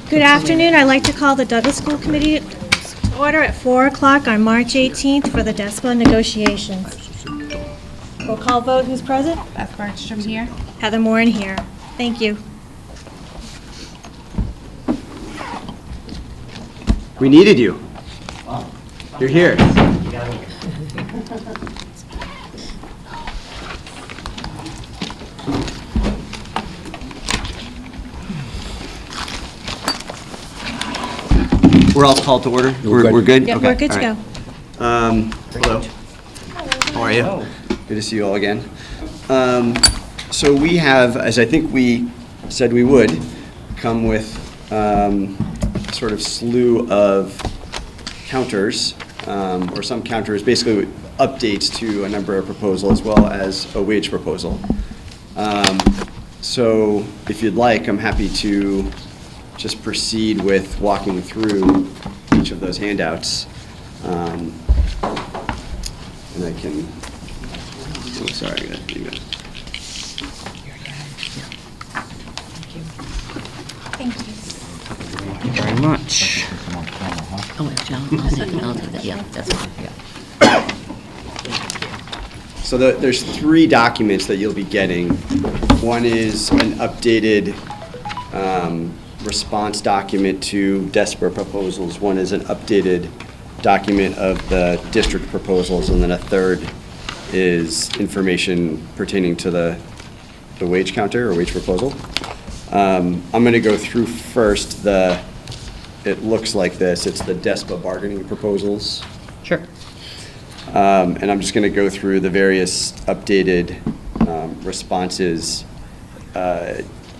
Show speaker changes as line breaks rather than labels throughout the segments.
Good afternoon. I'd like to call the Douglas School Committee to order at 4 o'clock on March 18th for the DESPA negotiations. Roll call vote. Who's present?
Beth Bergstrom here.
Heather Moran here. Thank you.
We needed you. You're here. We're all called to order? We're good?
Yep,
Okay,
we're good to
all
go.
right. Hello. How are you? Good to see you all again. So we have, as I think we said we would, come with sort of slew of counters, or some counters, basically updates to a number of proposals, as well as a wage proposal. So if you'd like, I'm happy to just proceed with walking through each of those handouts. And I can, oh, sorry, I got to do that.
Thank you very much.
Oh, actually, I'll take that, yeah, that's fine, yeah.
So there's three documents that you'll be getting. One is an updated response document to DESPA proposals. One is an updated document of the district proposals, and then a third is information pertaining to the wage counter or wage proposal. I'm going to go through first it looks like this. It's the DESPA bargaining proposals.
Sure.
And I'm just going to go through the various updated responses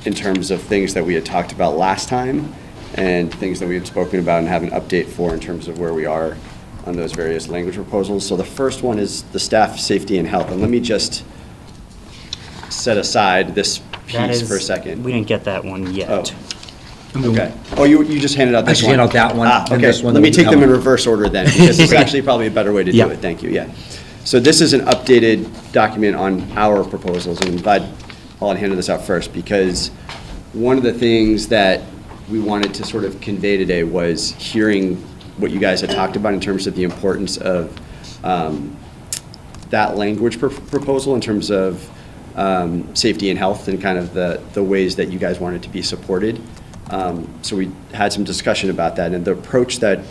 in terms of things that we had talked about last time and things that we had spoken about and have an update for in terms of where we are on those various language proposals. So the first one is the staff safety and health. And let me just set aside this piece for a second.
We didn't get that one yet.
Oh. Okay. Oh, you just handed out this one?
I just handed out that one,
Ah,
and
okay.
this one,
Let me
that
take them in
one.
reverse order then, because it's actually probably a better way to do
Yeah.
it. Thank you, yeah. So this is an updated document on our proposals, and I'm glad I'll hand this out first, because one of the things that we wanted to sort of convey today was hearing what you guys had talked about in terms of the importance of that language proposal in terms of safety and health and kind of the ways that you guys wanted to be supported. So we had some discussion about that, and the approach that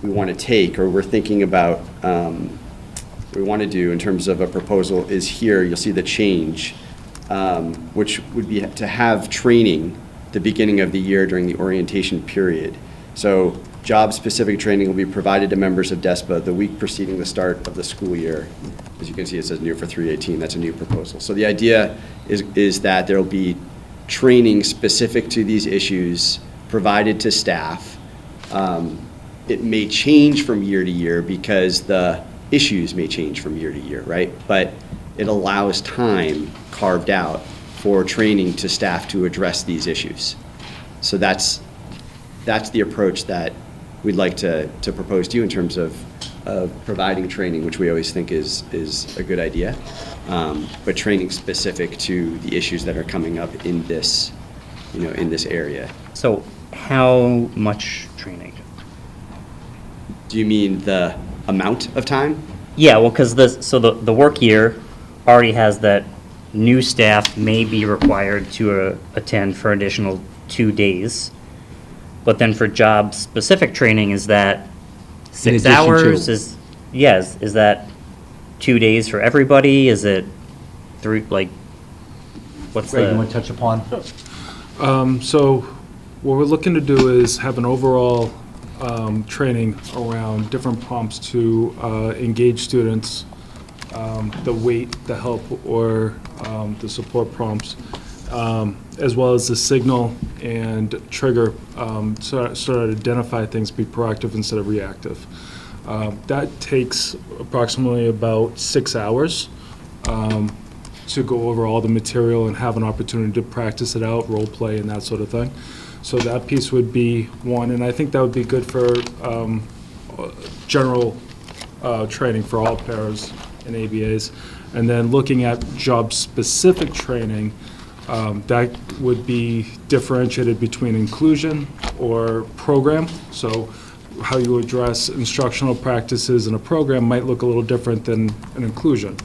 we want to take, or we're thinking about, what we want to do in terms of a proposal is here, you'll see the change, which would be to have training the beginning of the year during the orientation period. So job-specific training will be provided to members of DESPA the week preceding the start of the school year. As you can see, it says new for 318, that's a new proposal. So the idea is that there will be training specific to these issues provided to staff. It may change from year to year because the issues may change from year to year, right? But it allows time carved out for training to staff to address these issues. So that's the approach that we'd like to propose to you in terms of providing training, which we always think is a good idea, but training specific to the issues that are coming up in this, in this area.
So how much training?
Do you mean the amount of time?
Yeah, well, because the work year already has that new staff may be required to attend for additional 2 days. But then for job-specific training, is that 6
addition
hours?
to-
Is that 2 days for everybody? Is it 3, like, what's
Greg, you want
the?
to touch upon?
So what we're looking to do is have an overall training around different prompts to engage students, the wait, the help, or the support prompts, as well as the signal and trigger, so to identify things, be proactive instead of reactive. That takes approximately about 6 hours to go over all the material and have an opportunity to practice it out, role play, and that sort of thing. So that piece would be one, and I think that would be good for general training for all pairs and ABAs. And then looking at job-specific training, That would be differentiated between inclusion or program. So how you address instructional practices in a program might look a little different than an inclusion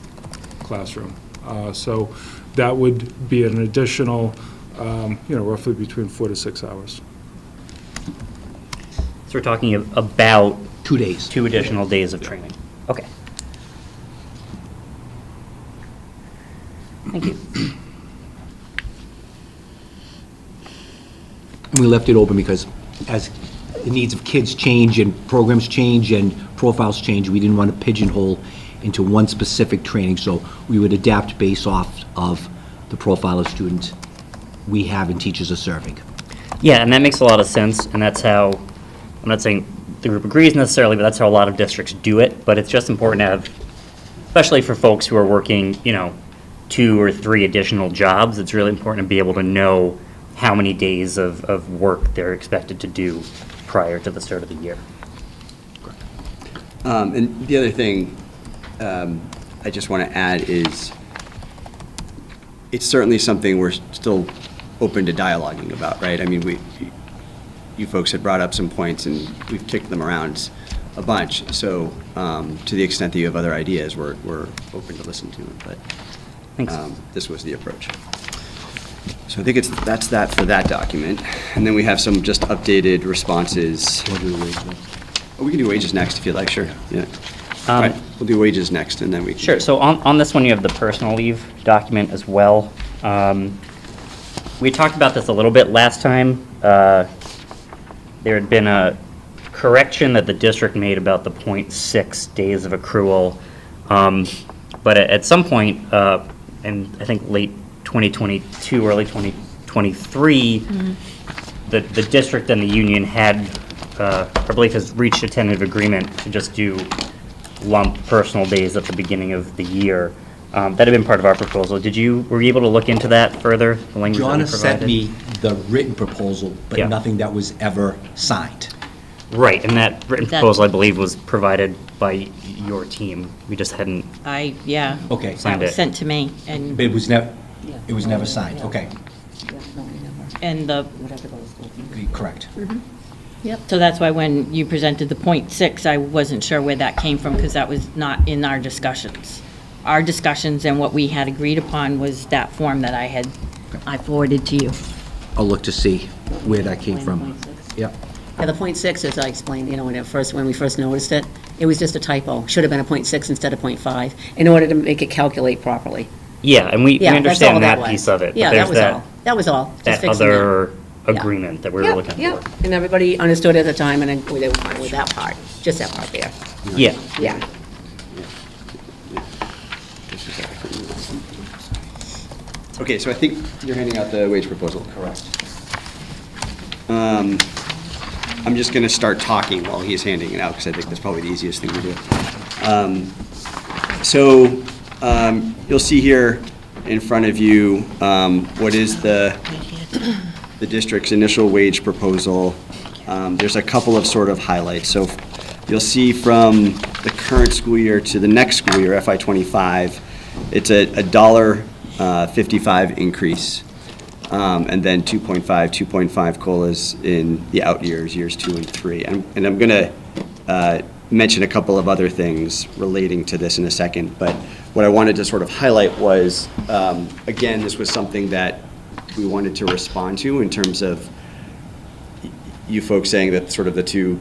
classroom. So that would be an additional, roughly between 4 to 6 hours.
So we're talking about
2 days.
2 additional days of training. Okay. Thank you.
And we left it open because as the needs of kids change and programs change and profiles change, we didn't want to pigeonhole into one specific training, so we would adapt based off of the profile of student we have and teachers are serving.
Yeah, and that makes a lot of sense, and that's how, I'm not saying the group agrees necessarily, but that's how a lot of districts do it, but it's just important to have, especially for folks who are working, 2 or 3 additional jobs, it's really important to be able to know how many days of work they're expected to do prior to the start of the year.
And the other thing I just want to add is, it's certainly something we're still open to dialoguing about, right? I mean, you folks had brought up some points, and we've kicked them around a bunch. So to the extent that you have other ideas, we're open to listen to them. But
Thanks.
This was the approach. So I think that's that for that document. And then we have some just updated responses. Oh, we can do wages next if you'd like, sure. Yeah. Right, we'll do wages next, and then we can.
Sure, so on this one, you have the personal leave document as well. We talked about this a little bit last time. There had been a correction that the district made about the .6 days of accrual. But at some point, in I think late 2022, early 2023, the district and the union had, I believe, has reached a tentative agreement to just do lump personal days at the beginning of the year. That had been part of our proposal. Were you able to look into that further, the language that we
Joanna sent
provided?
me the written proposal, but
Yeah.
nothing that was ever signed.
Right, and that written
That-
proposal, I believe, was provided by your team. We just hadn't,
Yeah.
Okay.
That
Signed
was
it.
sent to me, and,
But it was never signed, okay,
and
correct.
so that's why when you presented the .6, I wasn't sure where that came from, because that was not in our discussions. Our discussions and what we had agreed upon was that form that I forwarded to you.
I'll look to see where that came from. Yep.
Yeah, the .6, as I explained, when we first noticed it, it was just a typo. Should have been a .6 instead of .5, in order to make it calculate properly.
yeah, and we
Yeah, that's all
understand that
was.
piece of it. but
Yeah,
there's
that was all. That was all. Just
That
fixing that.
other
Yeah.
agreement that we were
Yeah,
looking
yeah.
for.
And everybody understood at the time, and then they were fine with that part, just that part there.
Yeah,
Yeah.
Okay, so I think you're handing out the wage proposal. Correct. I'm just going to start talking while he's handing it out, because I think that's probably the easiest thing to do. You'll see here in front of you what is the district's initial wage proposal. There's a couple of sort of highlights. So you'll see from the current school year to the next school year, FY ’25, it's a $1.55 increase. And then 2.5 COLAs in the out years, years 2 and 3. And I'm going to mention a couple of other things relating to this in a second, but what I wanted to sort of highlight was, again, this was something that we wanted to respond to in terms of you folks saying that sort of the 2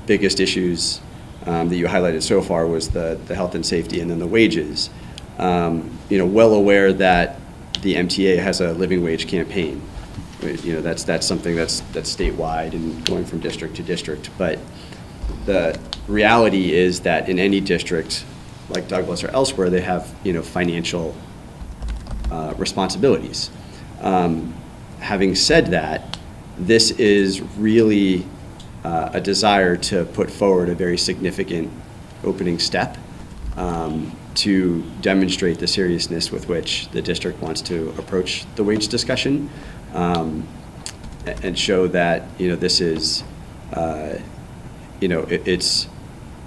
biggest issues that you highlighted so far was the health and safety and then the wages. Well aware that the MTA has a living wage campaign. That's something that's statewide and going from district to district. But the reality is that in any district, like Douglas or elsewhere, they have, financial responsibilities. Having said that, this is really a desire to put forward a very significant opening step to demonstrate the seriousness with which the district wants to approach the wage discussion, and show that, this is, it's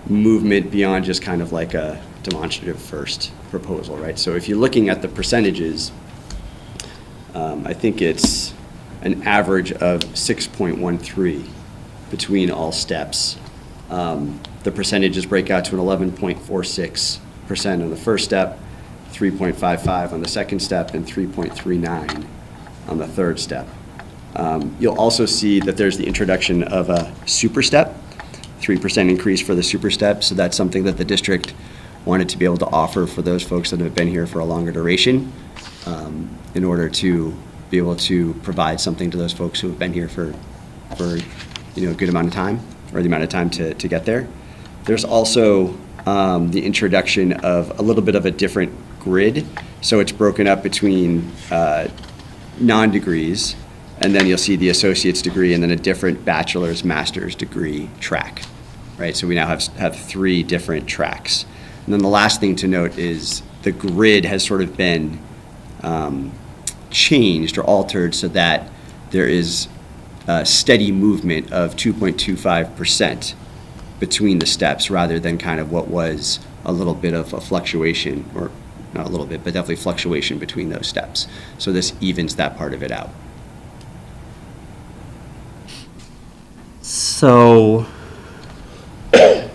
movement beyond just kind of like a demonstrative first proposal, right? So if you're looking at the percentages, I think it's an average of 6.13 between all steps. The percentages break out to an 11.46% on the first step, 3.55 on the second step, and 3.39 on the third step. You'll also see that there's the introduction of a super step, 3% increase for the super step. So that's something that the district wanted to be able to offer for those folks that have been here for a longer duration, in order to be able to provide something to those folks who have been here for a good amount of time, or the amount of time to get there. There's also the introduction of a little bit of a different grid. So it's broken up between non-degrees, and then you'll see the associate's degree and then a different bachelor's, master's degree track, right? So we now have 3 different tracks. And then the last thing to note is the grid has sort of been changed or altered so that there is a steady movement of 2.25% between the steps, rather than kind of what was a little bit of a fluctuation, or not a little bit, but definitely fluctuation between those steps. So this evens that part of it out.
So,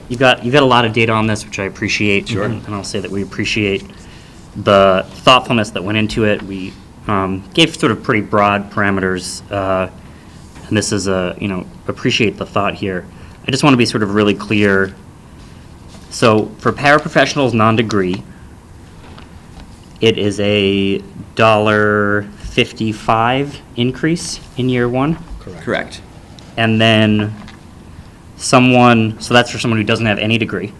you've got a lot of data on this, which I appreciate.
Sure.
And I'll say that we appreciate the thoughtfulness that went into it. We gave sort of pretty broad parameters, and this is appreciate the thought here. I just want to be sort of really clear. So for paraprofessionals non-degree, it is a $1.55 increase in year 1.
Correct.
And then so that's for someone who doesn't have any degree.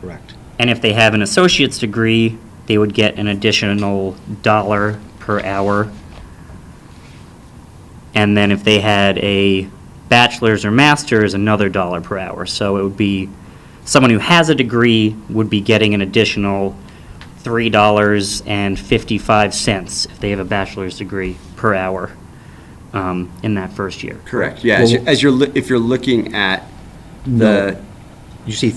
Correct.
And if they have an associate's degree, they would get an additional $1 per hour. And then if they had a bachelor's or master's, another $1 per hour. So it would be, someone who has a degree would be getting an additional $3.55 if they have a bachelor's degree per hour in that first year.
Correct, yeah.
Well-
If you're looking at the,
You see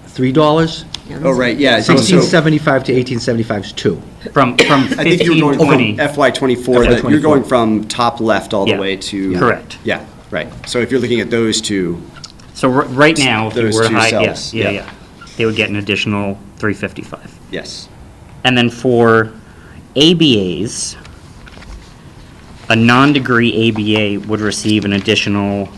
$3?
oh, right, yeah. so-
1675 to 1875 is 2.
From
I think you're going
1520.
from FY '24,
FY
you're going from top left all the
Yeah.
way to.
Correct.
Yeah, right. So if you're looking at those two,
So right now, if you
Those
were
two
high,
cells,
yeah,
yeah.
they would get an additional $3.55.
yes.
And then for ABAs, a non-degree ABA would receive an additional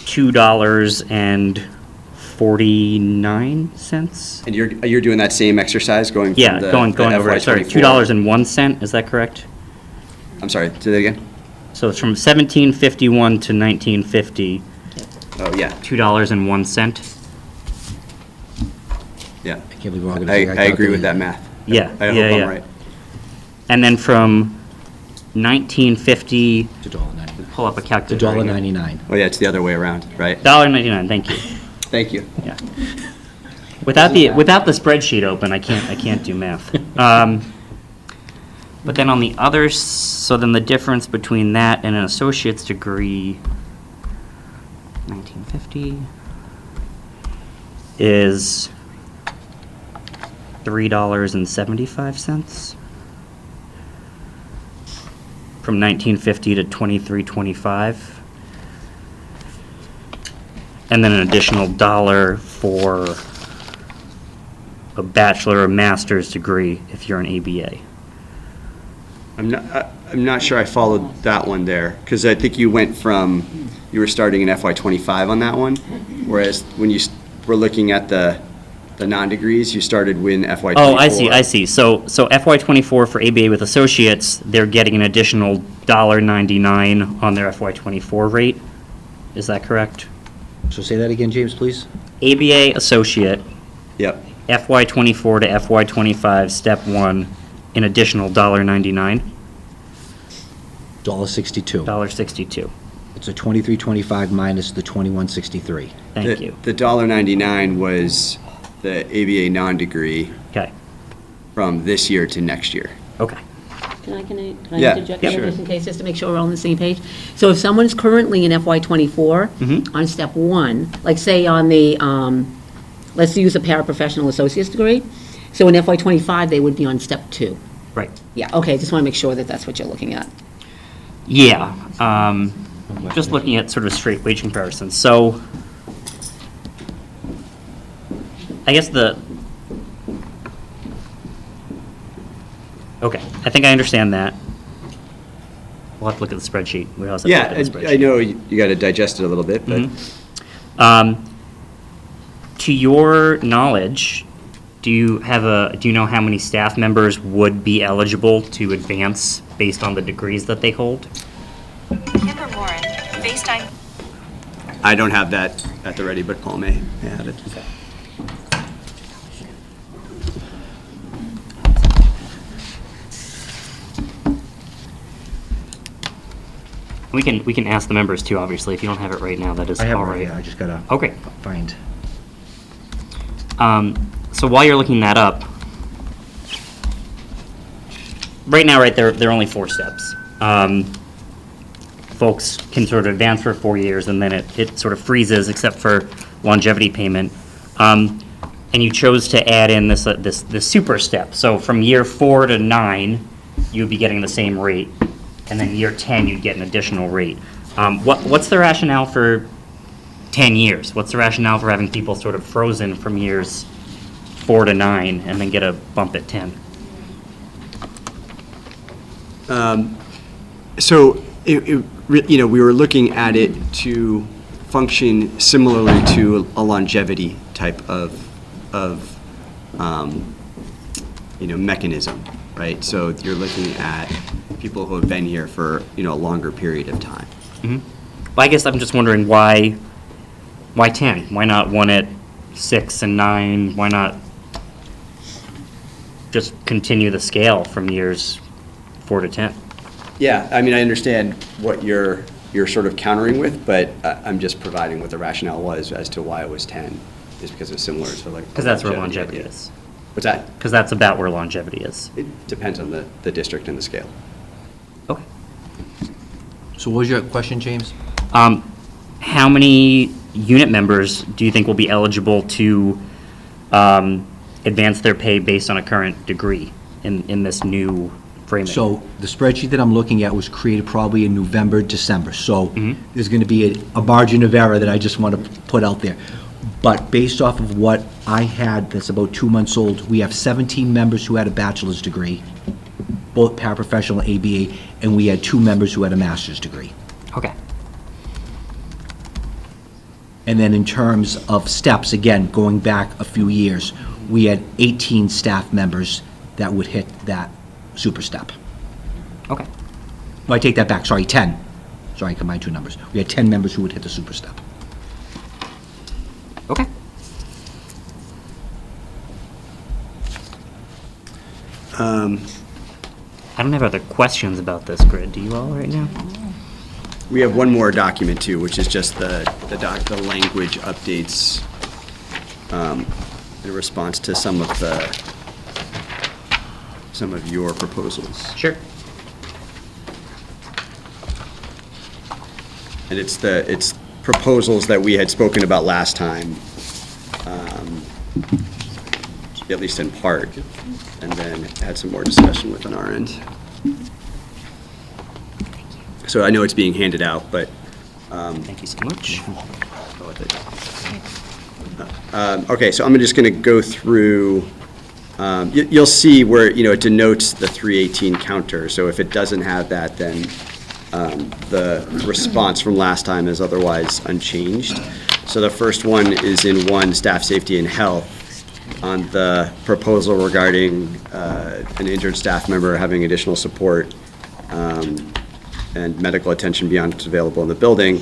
$2.49.
And you're doing that same exercise, going from
Yeah,
the
going
the
over
FY
it, sorry,
'24
$2.01, is that correct?
I'm sorry, say that again?
So it's from 1751 to 1950,
Oh, yeah,
$2.01.
yeah.
I can't believe we're all going to
I
figure out.
agree with that math.
Yeah,
I hope
yeah,
I'm
yeah.
right.
And then from 1950,
It's $1.99.
pull up a calculator. right here.
$1.99.
Oh, yeah, it's the other way around, right?
$1.99, thank you.
Thank you.
Yeah. Without the spreadsheet open, I can't do math. But then on the other, so then the difference between that and an associate's degree, 1950, is $3.75. From 1950 to 2325. And then an additional $1 for a bachelor or master's degree if you're an ABA.
I'm not sure I followed that one there, because I think you went from, you were starting in FY '25 on that one, whereas when you were looking at the non-degrees, you started when FY '24.
Oh, I see. So FY '24 for ABA with associates, they're getting an additional $1.99 on their FY '24 rate. Is that correct?
So say that again, James, please.
ABA associate,
Yep,
FY '24 to FY '25, step 1, an additional $1.99,
$1.62.
$1.62.
It's a 23.25 minus the 21.63.
Thank you.
The $1.99 was the ABA non-degree
Okay,
from this year to next year.
okay.
Can I
Yeah,
interject
yeah,
there
sure.
just in case, just to make sure we're all on the same page? So if someone's currently in FY '24,
Mhm.
on step 1, like say on the, let's use a paraprofessional associate's degree, so in FY '25, they would be on step 2.
Right.
Yeah, okay, just want to make sure that that's what you're looking at.
Yeah, just looking at sort of straight wage comparisons. So I guess okay, I think I understand that. We'll have to look at the spreadsheet. We also have to
Yeah,
look at the
I
spreadsheet.
know you got to digest it a little bit, but
To your knowledge, do you know how many staff members would be eligible to advance based on the degrees that they hold?
Kimber Warren, FaceTime.
I don't have that at the ready, but Paul may have it.
We can ask the members too, obviously. If you don't have it right now, that is
I have it
all
right
right.
here, I just gotta
Okay.
find.
So while you're looking that up, right now, right, there are only 4 steps. Folks can sort of advance for 4 years, and then it sort of freezes, except for longevity payment. And you chose to add in this super step. So from year 4 to 9, you'd be getting the same rate, and then year 10, you'd get an additional rate. What's the rationale for 10 years? What's the rationale for having people sort of frozen from years 4 to 9 and then get a bump at 10?
So, we were looking at it to function similarly to a longevity type of mechanism, right? So you're looking at people who have been here for, a longer period of time.
Well, I guess I'm just wondering why 10? Why not one at 6 and 9? Why not just continue the scale from years 4 to 10?
Yeah, I mean, I understand what you're sort of countering with, but I'm just providing what the rationale was as to why it was 10, is because it's similar to like.
Because that's where longevity is.
What's that?
Because that's about where longevity is.
It depends on the district and the scale.
Okay.
So what was your question, James?
How many unit members do you think will be eligible to advance their pay based on a current degree in this new framing?
So the spreadsheet that I'm looking at was created probably in November, December. So there's going to be a margin of error that I just want to put out there. But based off of what I had, that's about 2 months old, we have 17 members who had a bachelor's degree, both paraprofessional and ABA, and we had 2 members who had a master's degree.
Okay.
And then in terms of steps, again, going back a few years, we had 18 staff members that would hit that super step.
Okay.
No, I take that back, sorry, 10. Sorry, I combined 2 numbers. We had 10 members who would hit the super step.
Okay. I don't have other questions about this grid. Do you all right now?
We have one more document too, which is just the language updates in response to some of your proposals.
Sure.
And it's proposals that we had spoken about last time, at least in part, and then had some more discussion with on our end. So I know it's being handed out, but
Thank you so much.
okay, so I'm just going to go through, you'll see where, it denotes the 318 counter. So if it doesn't have that, then the response from last time is otherwise unchanged. So the first one is in 1, staff safety and health, on the proposal regarding an injured staff member having additional support and medical attention beyond what's available in the building.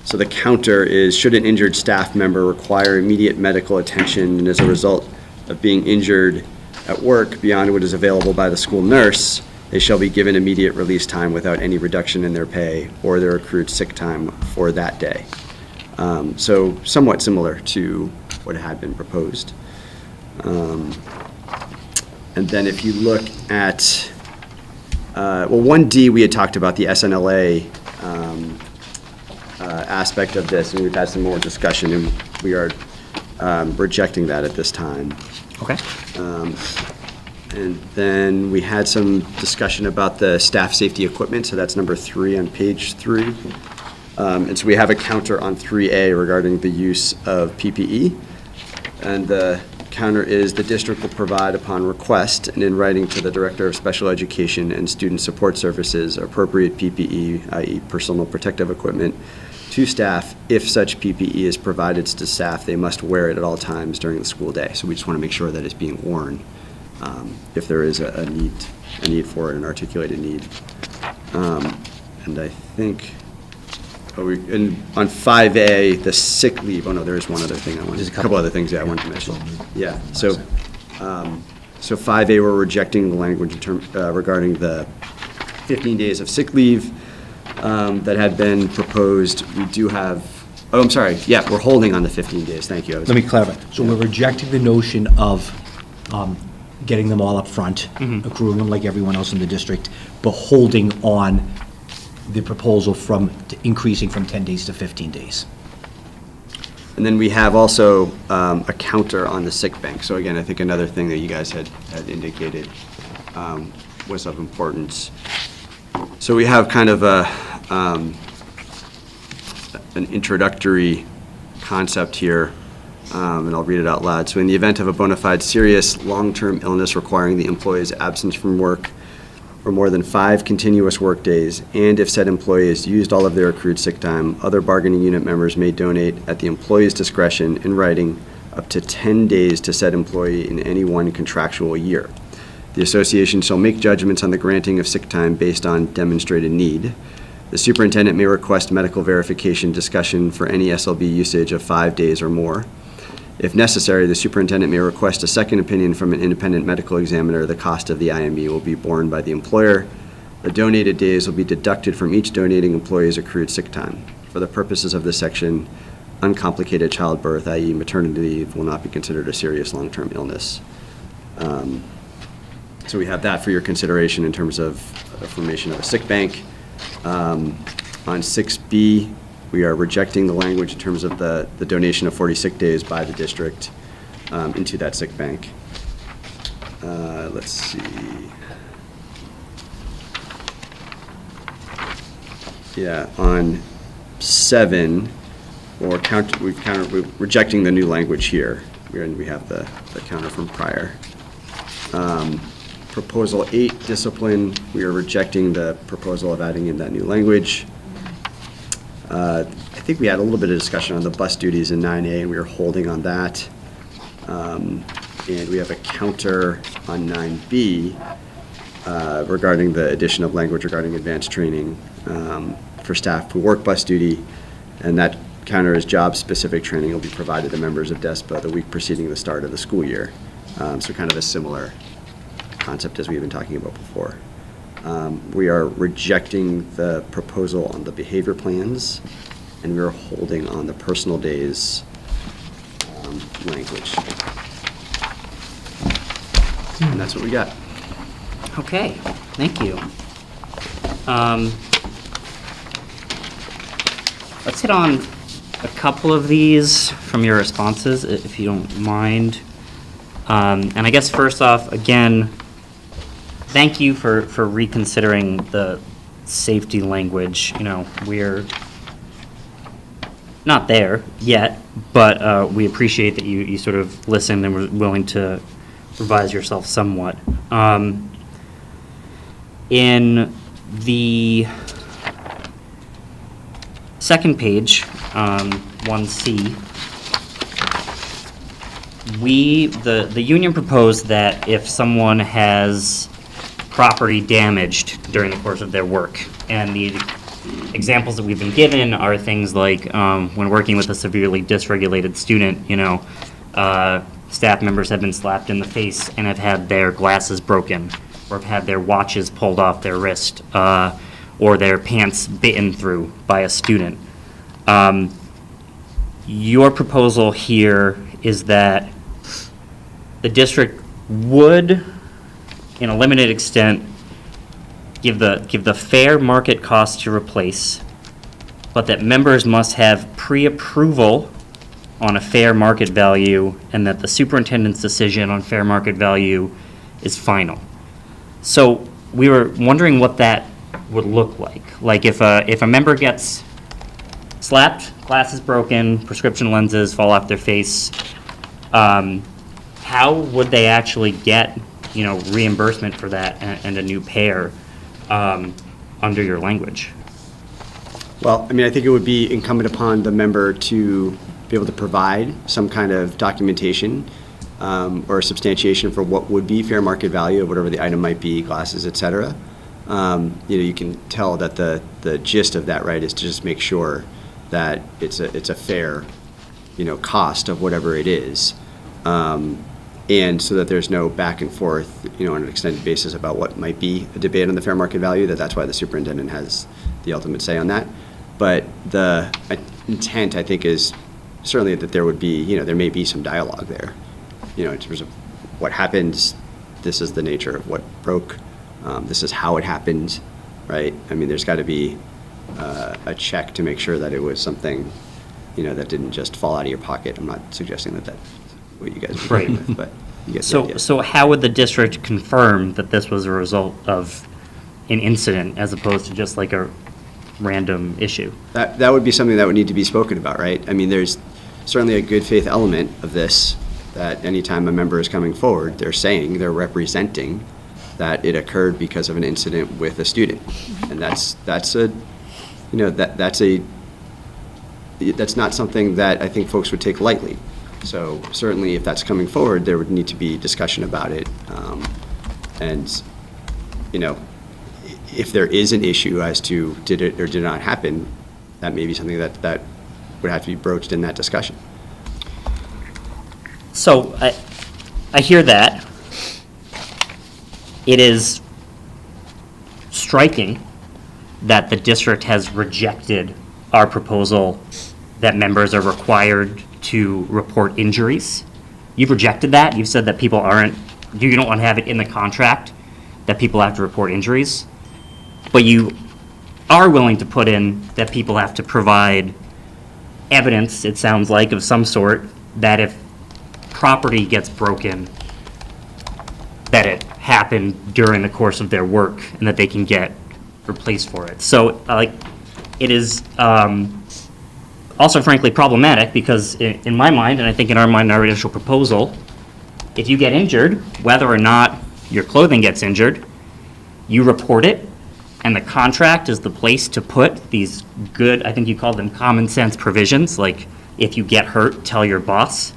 So the counter is, should an injured staff member require immediate medical attention and as a result of being injured at work beyond what is available by the school nurse, they shall be given immediate release time without any reduction in their pay or their accrued sick time for that day. So somewhat similar to what had been proposed. And then if you look at, 1D, we had talked about the SNLA aspect of this, and we've had some more discussion, and we are rejecting that at this time.
Okay.
And then we had some discussion about the staff safety equipment, so that's number 3 on page 3. And so we have a counter on 3A regarding the use of PPE. And the counter is the district will provide upon request and in writing to the Director of Special Education and Student Support Services appropriate PPE, i.e. personal protective equipment, to staff. If such PPE is provided to staff, they must wear it at all times during the school day. So we just want to make sure that it's being worn if there is a need for it, an articulated need. And I think, and on 5A, the sick leave, oh no, there is one other thing I wanted,
There's
a couple other things I wanted to mention. Yeah, so 5A, we're rejecting the language regarding the 15 days of sick leave that had been proposed. We do have, oh, I'm sorry, yeah, we're holding on the 15 days, thank you.
Let me clarify. So we're rejecting the notion of getting them all up front, accruing them like everyone else in the district, but holding on the proposal increasing from 10 days to 15 days.
And then we have also a counter on the sick bank. So again, I think another thing that you guys had indicated was of importance. So we have kind of an introductory concept here, and I'll read it out loud. So in the event of a bona fide serious long-term illness requiring the employee's absence from work for more than 5 continuous work days, and if said employee has used all of their accrued sick time, other bargaining unit members may donate at the employee's discretion in writing up to 10 days to said employee in any one contractual year. The association shall make judgments on the granting of sick time based on demonstrated need. The superintendent may request medical verification discussion for any SLB usage of 5 days or more. If necessary, the superintendent may request a second opinion from an independent medical examiner. The cost of the IME will be borne by the employer. The donated days will be deducted from each donating employee's accrued sick time. For the purposes of this section, uncomplicated childbirth, i.e. maternity leave, will not be considered a serious long-term illness. So we have that for your consideration in terms of a formation of a sick bank. On 6B, we are rejecting the language in terms of the donation of 40 sick days by the district into that sick bank. Let's see. Yeah, on 7, we're rejecting the new language here. We have the counter from prior. Proposal 8, discipline, we are rejecting the proposal of adding in that new language. I think we had a little bit of discussion on the bus duties in 9A, and we are holding on that. And we have a counter on 9B regarding the addition of language regarding advanced training for staff who work bus duty, and that counter is job-specific training will be provided to members of DESPA the week preceding the start of the school year. So kind of a similar concept as we've been talking about before. We are rejecting the proposal on the behavior plans, and we are holding on the personal days language. And that's what we got.
Okay, thank you. Let's hit on a couple of these from your responses, if you don't mind. And I guess first off, again, thank you for reconsidering the safety language. You know, we're not there yet, but we appreciate that you sort of listened and were willing to revise yourself somewhat. In the second page, 1C, the union proposed that if someone has property damaged during the course of their work, and the examples that we've been given are things like when working with a severely dysregulated student, you know, staff members have been slapped in the face and have had their glasses broken, or have had their watches pulled off their wrist, or their pants bitten through by a student. Your proposal here is that the district would, in a limited extent, give the fair market cost to replace, but that members must have pre-approval on a fair market value, and that the superintendent's decision on fair market value is final. So we were wondering what that would look like. Like if a member gets slapped, glasses broken, prescription lenses fall off their face, how would they actually get, reimbursement for that and a new pair under your language?
Well, I mean, I think it would be incumbent upon the member to be able to provide some kind of documentation or substantiation for what would be fair market value of whatever the item might be, glasses, et cetera. You can tell that the gist of that, right, is to just make sure that it's a fair, cost of whatever it is. And so that there's no back and forth, on an extended basis about what might be a debate on the fair market value, that's why the superintendent has the ultimate say on that. But the intent, I think, is certainly that there would be, there may be some dialogue there, in terms of what happened, this is the nature of what broke, this is how it happened, right? I mean, there's got to be a check to make sure that it was something, that didn't just fall out of your pocket. I'm not suggesting that that's what you guys are
Right.
agreeing with, but you get the idea.
So how would the district confirm that this was a result of an incident as opposed to just like a random issue?
That would be something that would need to be spoken about, right? I mean, there's certainly a good faith element of this, that anytime a member is coming forward, they're representing that it occurred because of an incident with a student. And that's not something that I think folks would take lightly. So certainly if that's coming forward, there would need to be discussion about it. And, if there is an issue as to did it or did not happen, that may be something that would have to be broached in that discussion.
So I hear that. It is striking that the district has rejected our proposal that members are required to report injuries. You've rejected that. You've said that you don't want to have it in the contract that people have to report injuries. But you are willing to put in that people have to provide evidence, it sounds like, of some sort, that if property gets broken, that it happened during the course of their work and that they can get replaced for it. So, it is also frankly problematic because in my mind, and I think in our mind, in our initial proposal, if you get injured, whether or not your clothing gets injured, you report it, and the contract is the place to put these good, I think you called them common sense provisions, like if you get hurt, tell your boss.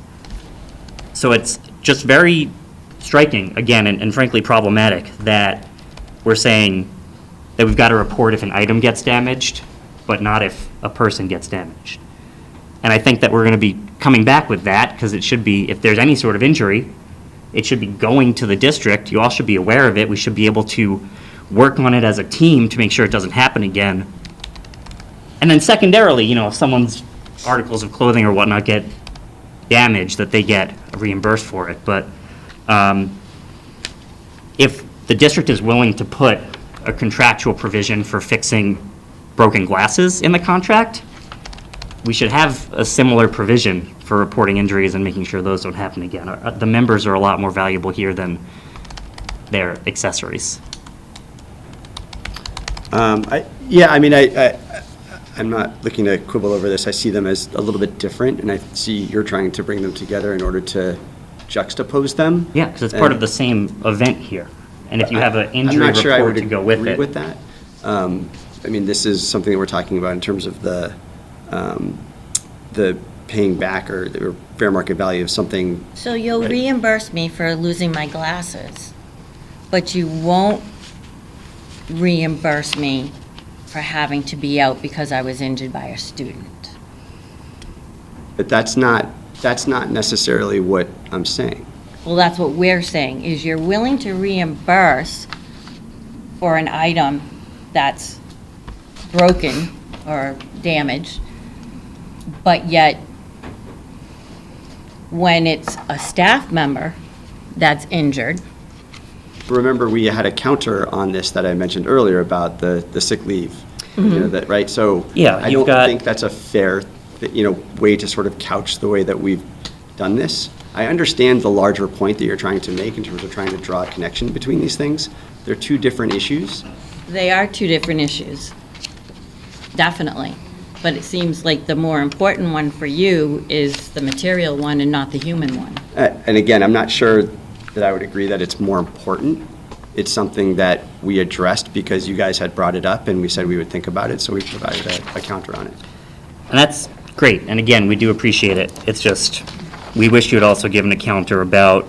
So it's just very striking, again, and frankly problematic, that we're saying that we've got to report if an item gets damaged, but not if a person gets damaged. And I think that we're going to be coming back with that, because it should be, if there's any sort of injury, it should be going to the district. You all should be aware of it. We should be able to work on it as a team to make sure it doesn't happen again. And then secondarily, if someone's articles of clothing or whatnot get damaged, that they get reimbursed for it. But if the district is willing to put a contractual provision for fixing broken glasses in the contract, we should have a similar provision for reporting injuries and making sure those don't happen again. The members are a lot more valuable here than their accessories.
I'm not looking to quibble over this. I see them as a little bit different, and I see you're trying to bring them together in order to juxtapose them.
Yeah, because it's part of the same event here. And if you have an injury
I'm not sure I
report
would
to go with
agree
it.
with that. This is something that we're talking about in terms of the paying back or the fair market value of something.
So you'll
Right.
reimburse me for losing my glasses, but you won't reimburse me for having to be out because I was injured by a student.
But that's not necessarily what I'm saying.
Well, that's what we're saying, is you're willing to reimburse for an item that's broken or damaged, but yet when it's a staff member that's injured,
Remember, we had a counter on this that I mentioned earlier about the sick leave, right? So
Yeah,
I
you've
don't
got-
think that's a fair, way to sort of couch the way that we've done this. I understand the larger point that you're trying to make in terms of trying to draw a connection between these things. They're two different issues.
They are two different issues, definitely. But it seems like the more important one for you is the material one and not the human one.
And again, I'm not sure that I would agree that it's more important. It's something that we addressed because you guys had brought it up and we said we would think about it, so we provided a counter on it.
And that's great, and again, we do appreciate it. It's just, we wish you had also given a counter about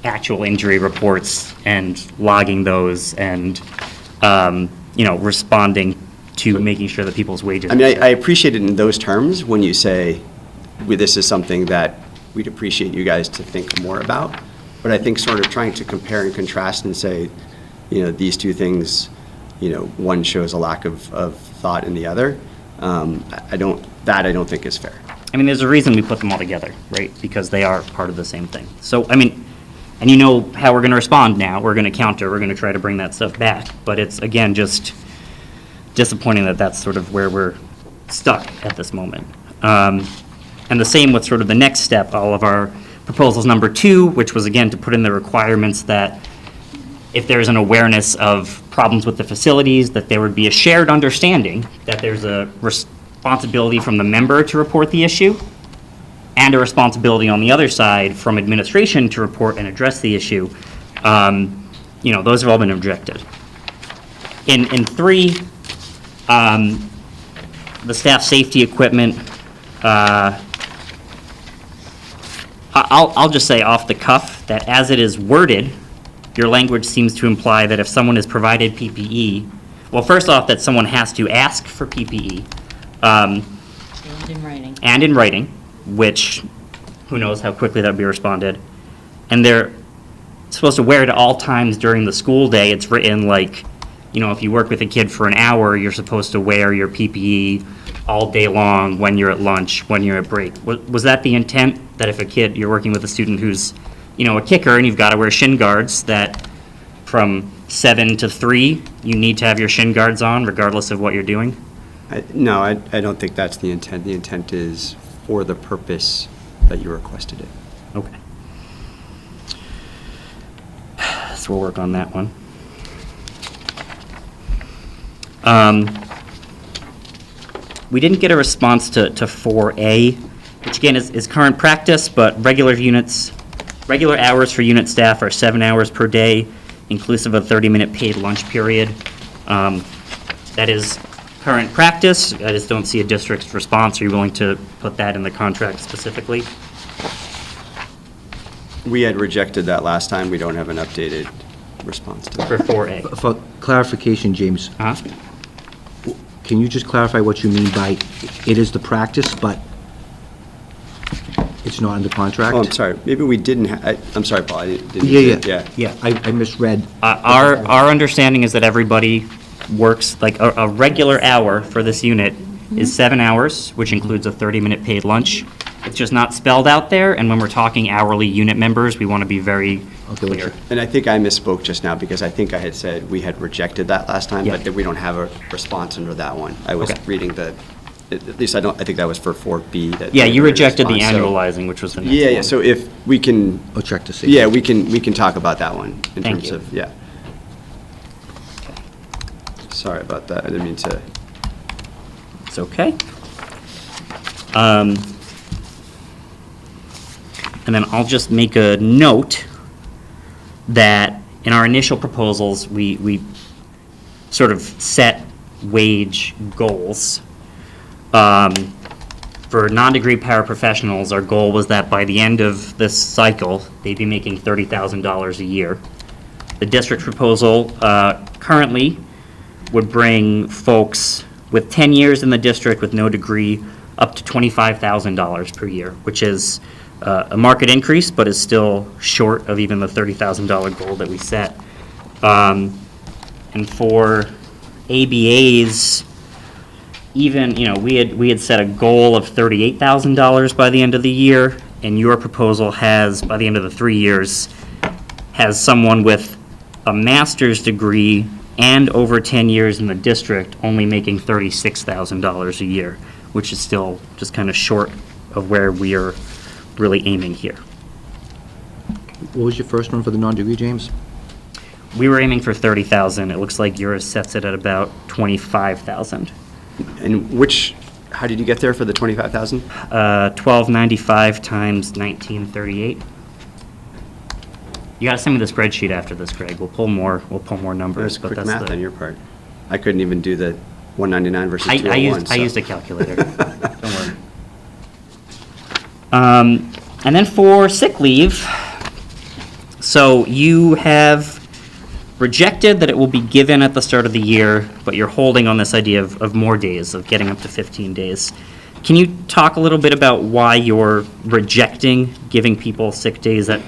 actual injury reports and logging those and, responding to making sure that people's wages.
I mean, I appreciate it in those terms when you say, this is something that we'd appreciate you guys to think more about. But I think sort of trying to compare and contrast and say, these two things, one shows a lack of thought in the other, I don't think is fair.
I mean, there's a reason we put them all together, right? Because they are part of the same thing. So, I mean, and you know how we're going to respond now. We're going to counter, we're going to try to bring that stuff back. But it's, again, just disappointing that that's sort of where we're stuck at this moment. And the same with sort of the next step, all of our proposals number 2, which was, again, to put in the requirements that if there's an awareness of problems with the facilities, that there would be a shared understanding that there's a responsibility from the member to report the issue and a responsibility on the other side from administration to report and address the issue. Those have all been objected. In 3, the staff safety equipment, I'll just say off the cuff that as it is worded, your language seems to imply that if someone is provided PPE, well, first off, that someone has to ask for PPE.
And in writing.
And in writing, which, who knows how quickly that would be responded. And they're supposed to wear it at all times during the school day. It's written like, if you work with a kid for an hour, you're supposed to wear your PPE all day long, when you're at lunch, when you're at break. Was that the intent, that if you're working with a student who's, a kicker and you've got to wear shin guards, that from 7 to 3, you need to have your shin guards on regardless of what you're doing?
No, I don't think that's the intent. The intent is for the purpose that you requested it.
Okay. So we'll work on that one. We didn't get a response to 4A, which again is current practice, but regular hours for unit staff are 7 hours per day, inclusive of a 30-minute paid lunch period. That is current practice. I just don't see a district's response. Are you willing to put that in the contract specifically?
We had rejected that last time. We don't have an updated response to
For
that.
4A?
For clarification, James,
Uh-huh.
can you just clarify what you mean by it is the practice, but it's not in the contract?
Oh, I'm sorry. Maybe we didn't, I'm sorry, Paul. I didn't.
Yeah, I misread.
Our understanding is that everybody works, like, a regular hour for this unit is 7 hours, which includes a 30-minute paid lunch. It's just not spelled out there, and when we're talking hourly unit members, we want to be very clear.
And I think I misspoke just now because I think I had said we had rejected that last time,
Yeah.
but that we don't have a response under that one. I was
Okay.
reading at least I think that was for 4B.
Yeah, you rejected the
response, so-
annualizing, which was the next one.
Yeah, so if we can,
I'll check to see.
yeah, we can talk about that one in
Thank
terms
you.
of, yeah. Sorry about that. I didn't mean to.
It's okay. And then I'll just make a note that in our initial proposals, we sort of set wage goals. For non-degree paraprofessionals, our goal was that by the end of this cycle, they'd be making $30,000 a year. The district proposal currently would bring folks with 10 years in the district with no degree up to $25,000 per year, which is a market increase, but is still short of even the $30,000 goal that we set. And for ABAs, even, we had set a goal of $38,000 by the end of the year, and your proposal has, by the end of the 3 years, has someone with a master's degree and over 10 years in the district only making $36,000 a year, which is still just kind of short of where we are really aiming here.
What was your first one for the non-degree, James?
We were aiming for 30,000. It looks like yours sets it at about 25,000.
And how did you get there for the 25,000?
1295 times 1938. You gotta send me the spreadsheet after this, Greg. We'll pull more numbers,
There's
but
quick
that's
math
the.
on your part. I couldn't even do the 199 versus
I
201.
I
so-
used a calculator. Don't worry. And then for sick leave, so you have rejected that it will be given at the start of the year, but you're holding on this idea of more days, of getting up to 15 days. Can you talk a little bit about why you're rejecting giving people sick days at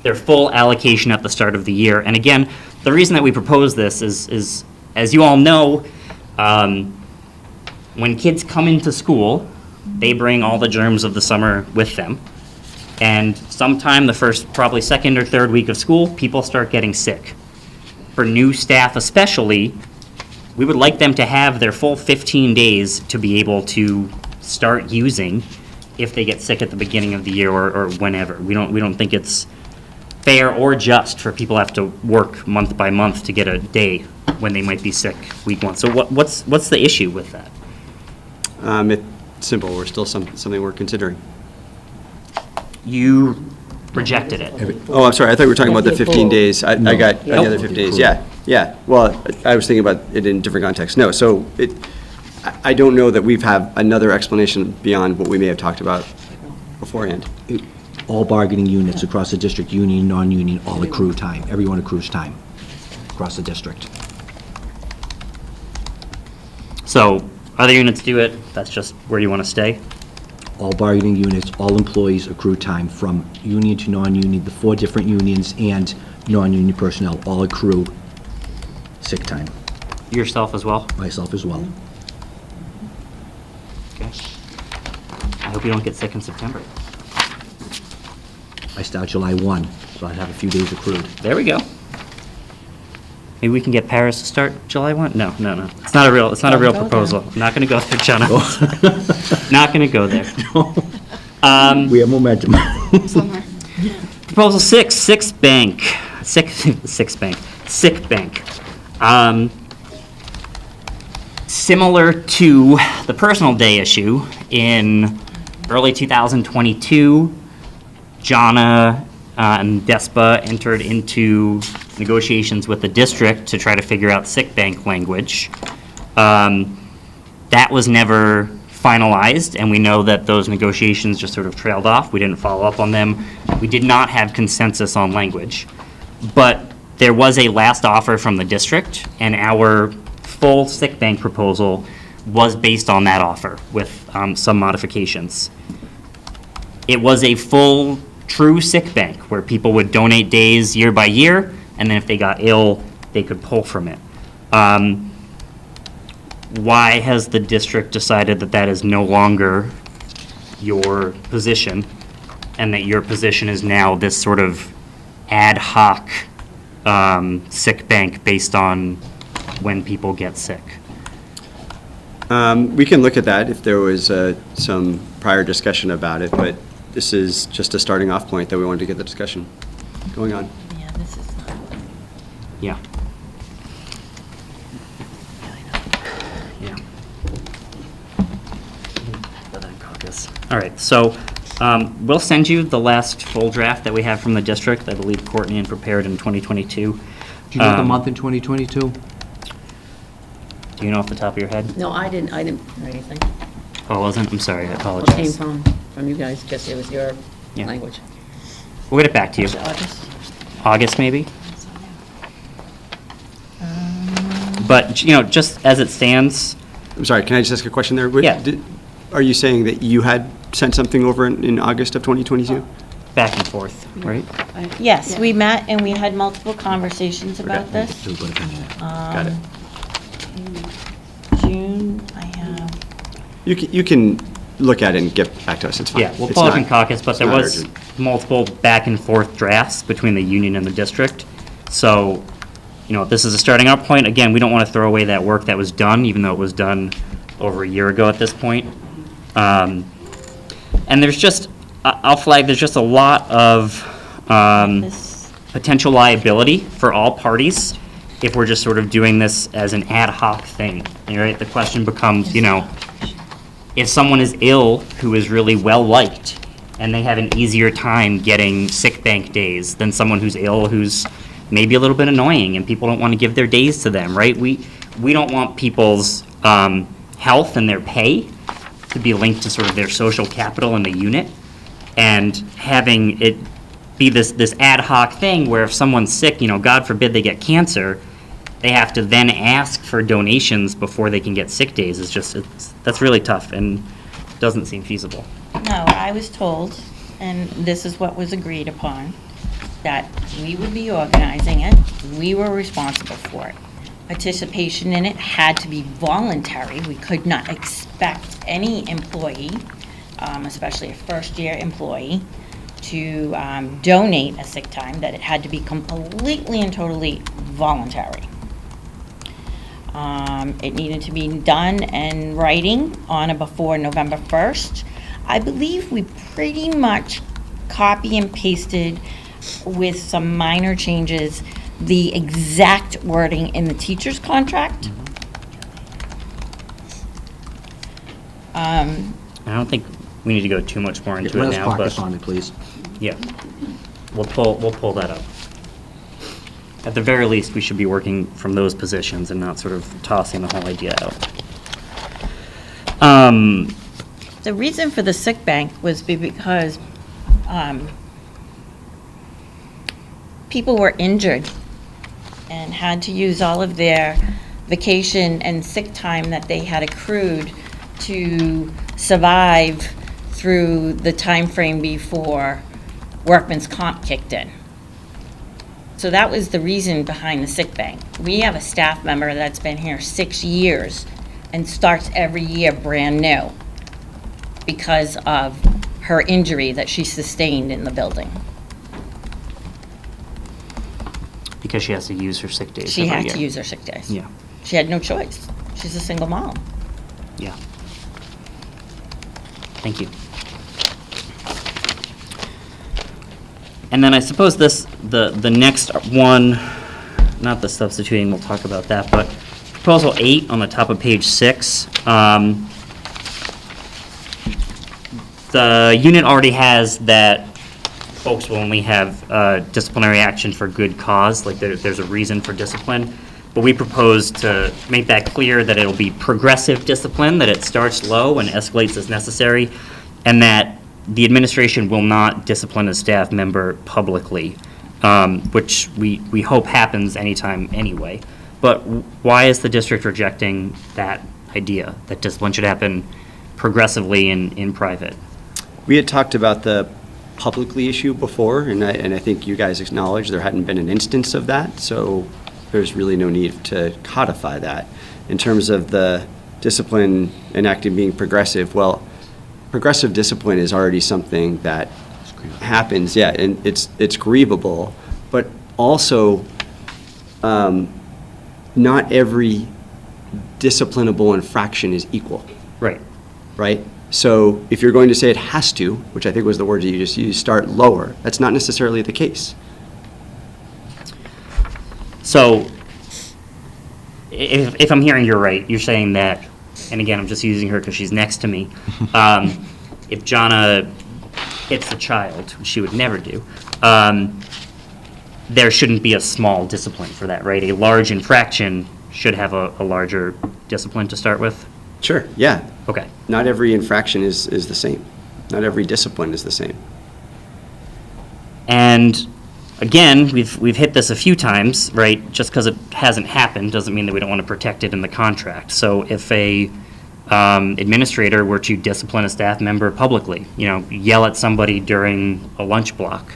their full allocation at the start of the year? And again, the reason that we propose this is as you all know, when kids come into school, they bring all the germs of the summer with them. And sometime the first, probably second or third week of school, people start getting sick. For new staff especially, we would like them to have their full 15 days to be able to start using if they get sick at the beginning of the year or whenever. We don't think it's fair or just for people to have to work month by month to get a day when they might be sick week one. So what's the issue with that?
It's simple. We're still something we're considering.
You rejected it.
Oh, I'm sorry. I thought we were talking about the 15 days. I
No.
got the
Nope.
other 15 days. Yeah. Well, I was thinking about it in different context. No, so I don't know that we've had another explanation beyond what we may have talked about beforehand.
All bargaining units across the district, union, non-union, all accrue time. Everyone accrues time across the district.
So other units do it, that's just where you want to stay?
All bargaining units, all employees accrue time from union to non-union. The 4 different unions and non-union personnel all accrue sick time,
Yourself as well?
myself as well.
Okay. I hope you don't get sick in September.
I start July 1, so I'd have a few days accrued.
There we go. Maybe we can get Paris to start July 1? No. It's not a real
Don't go there.
proposal. I'm not gonna go there, Jenna. Not gonna go there.
We have momentum.
Proposal 6, sick bank. Similar to the personal day issue, in early 2022, Jana and DESPA entered into negotiations with the district to try to figure out sick bank language. That was never finalized, and we know that those negotiations just sort of trailed off. We didn't follow up on them. We did not have consensus on language. But there was a last offer from the district, and our full sick bank proposal was based on that offer with some modifications. It was a full, true sick bank where people would donate days year by year, and then if they got ill, they could pull from it. Why has the district decided that that is no longer your position, and that your position is now this sort of ad hoc sick bank based on when people get sick?
We can look at that if there was some prior discussion about it, but this is just a starting off point that we wanted to get the discussion going on.
Yeah, this is not.
Yeah. Yeah. All right, so we'll send you the last full draft that we have from the district. I believe Courtney had prepared in 2022.
Do you know the month in 2022?
Do you know off the top of your head?
No, I didn't write anything.
Oh, it wasn't? I'm sorry, I
It came
apologize.
from you guys, just, it was your
Yeah.
language.
We'll get it back to you. August, maybe? But, you know, just as it stands,
I'm sorry, can I just ask a question there?
Yeah.
Are you saying that you had sent something over in August of 2022?
back and forth, right?
Yes, we met and we had multiple conversations about this.
So we put a pin in it.
Got it.
June, I have,
You can look at it and get back to us, it's fine.
Yeah, we'll
It's
pull up
not-
in caucus, but
it's
there
not
was
urgent.
multiple back and forth drafts between the union and the district. So, you know, this is a starting out point. Again, we don't want to throw away that work that was done, even though it was done over a year ago at this point. And there's just, I'll flag, there's just a lot of
This-
potential liability for all parties if we're just sort of doing this as an ad hoc thing, right? The question becomes, if someone is ill who is really well-liked, and they have an easier time getting sick bank days than someone who's ill, who's maybe a little bit annoying, and people don't want to give their days to them, right? We don't want people's health and their pay to be linked to sort of their social capital in the unit, and having it be this ad hoc thing where if someone's sick, God forbid they get cancer, they have to then ask for donations before they can get sick days. That's really tough and doesn't seem feasible.
No, I was told, and this is what was agreed upon, that we would be organizing it, we were responsible for it. Participation in it had to be voluntary. We could not expect any employee, especially a first-year employee, to donate a sick time, that it had to be completely and totally voluntary. It needed to be done in writing on or before November 1st. I believe we pretty much copy and pasted with some minor changes the exact wording in the teacher's contract.
I don't think we need to go too much more into it
Let us
now,
caucus
but,
on it, please.
yeah. We'll pull that up. At the very least, we should be working from those positions and not sort of tossing the whole idea out.
The reason for the sick bank was because people were injured and had to use all of their vacation and sick time that they had accrued to survive through the time frame before workman's comp kicked in. So that was the reason behind the sick bank. We have a staff member that's been here 6 years and starts every year brand new because of her injury that she sustained in the building.
Because she has to use her sick days
She
every
had
year.
to use her sick days.
Yeah,
She had no choice. She's a single mom.
yeah. Thank you. And then I suppose the next one, not the substituting, we'll talk about that, but proposal 8 on the top of page 6. The unit already has that folks will only have disciplinary action for good cause, like there's a reason for discipline. But we propose to make that clear that it'll be progressive discipline, that it starts low and escalates as necessary, and that the administration will not discipline a staff member publicly, which we hope happens anytime anyway. But why is the district rejecting that idea, that discipline should happen progressively in private?
We had talked about the publicly issue before, and I think you guys acknowledged there hadn't been an instance of that, so there's really no need to codify that. In terms of the discipline enacted being progressive, well, progressive discipline is already something that happens, yeah, and it's grievable, but also not every disciplinable infraction is equal.
Right.
Right? So if you're going to say it has to, which I think was the word you just used, start lower, that's not necessarily the case.
So, if I'm hearing you right, you're saying that, and again, I'm just using her because she's next to me, if Jonna hits a child, which she would never do, there shouldn't be a small discipline for that, right? A large infraction should have a larger discipline to start with?
Sure, yeah.
Okay.
Not every infraction is the same. Not every discipline is the same.
And again, we've hit this a few times, right? Just because it hasn't happened doesn't mean that we don't want to protect it in the contract. So if a administrator were to discipline a staff member publicly, yell at somebody during a lunch block,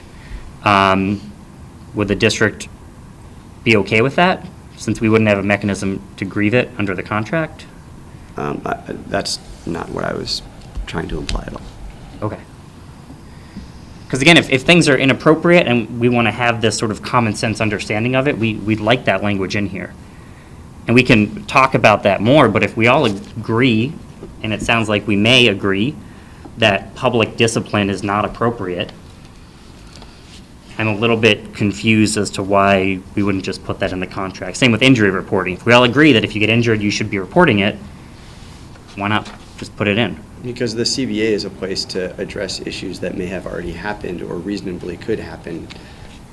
would the district be okay with that, since we wouldn't have a mechanism to grieve it under the contract?
That's not what I was trying to imply at all.
Okay. Because again, if things are inappropriate and we want to have this sort of common sense understanding of it, we'd like that language in here. And we can talk about that more, but if we all agree, and it sounds like we may agree, that public discipline is not appropriate, I'm a little bit confused as to why we wouldn't just put that in the contract. Same with injury reporting. If we all agree that if you get injured, you should be reporting it, why not just put it in?
Because the CBA is a place to address issues that may have already happened or reasonably could happen.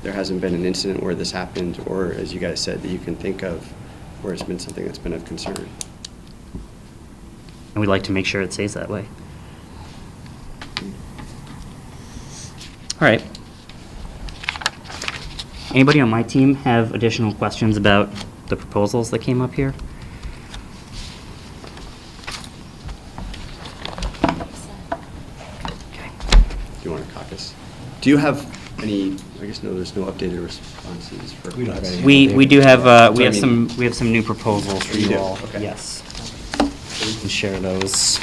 There hasn't been an incident where this happened, or as you guys said, that you can think of where it's been something that's been of concern.
And we'd like to make sure it stays that way. All right. Anybody on my team have additional questions about the proposals that came up here?
Do you want to caucus? Do you have any, I guess, no, there's no updated responses for.
We don't have any.
We do have, we have
I mean-
some new proposals for
You
you
do?
all.
Okay.
Yes. So we can share those.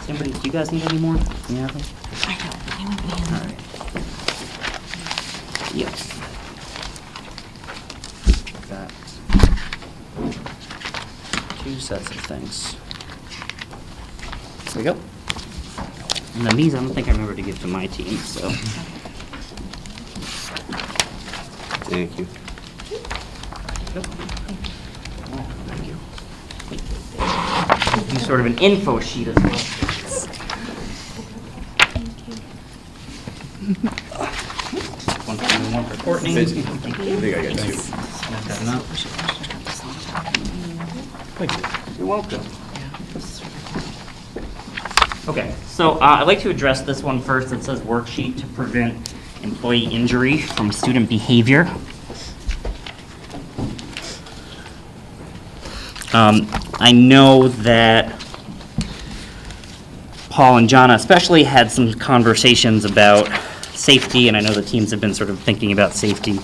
Anybody, do you guys need any more? Yeah.
I don't, anyone be in?
Yep. Got 2 sets of things. There we go. And then these, I don't think I remember to give to my team, so.
Thank you.
Do sort of an info sheet as well. One for you and one for Courtney.
I think I got two.
You're welcome. Okay, so I'd like to address this one first. It says worksheet to prevent employee injury from student behavior. I know that Paul and Jonna especially had some conversations about safety, and I know the teams have been sort of thinking about safety.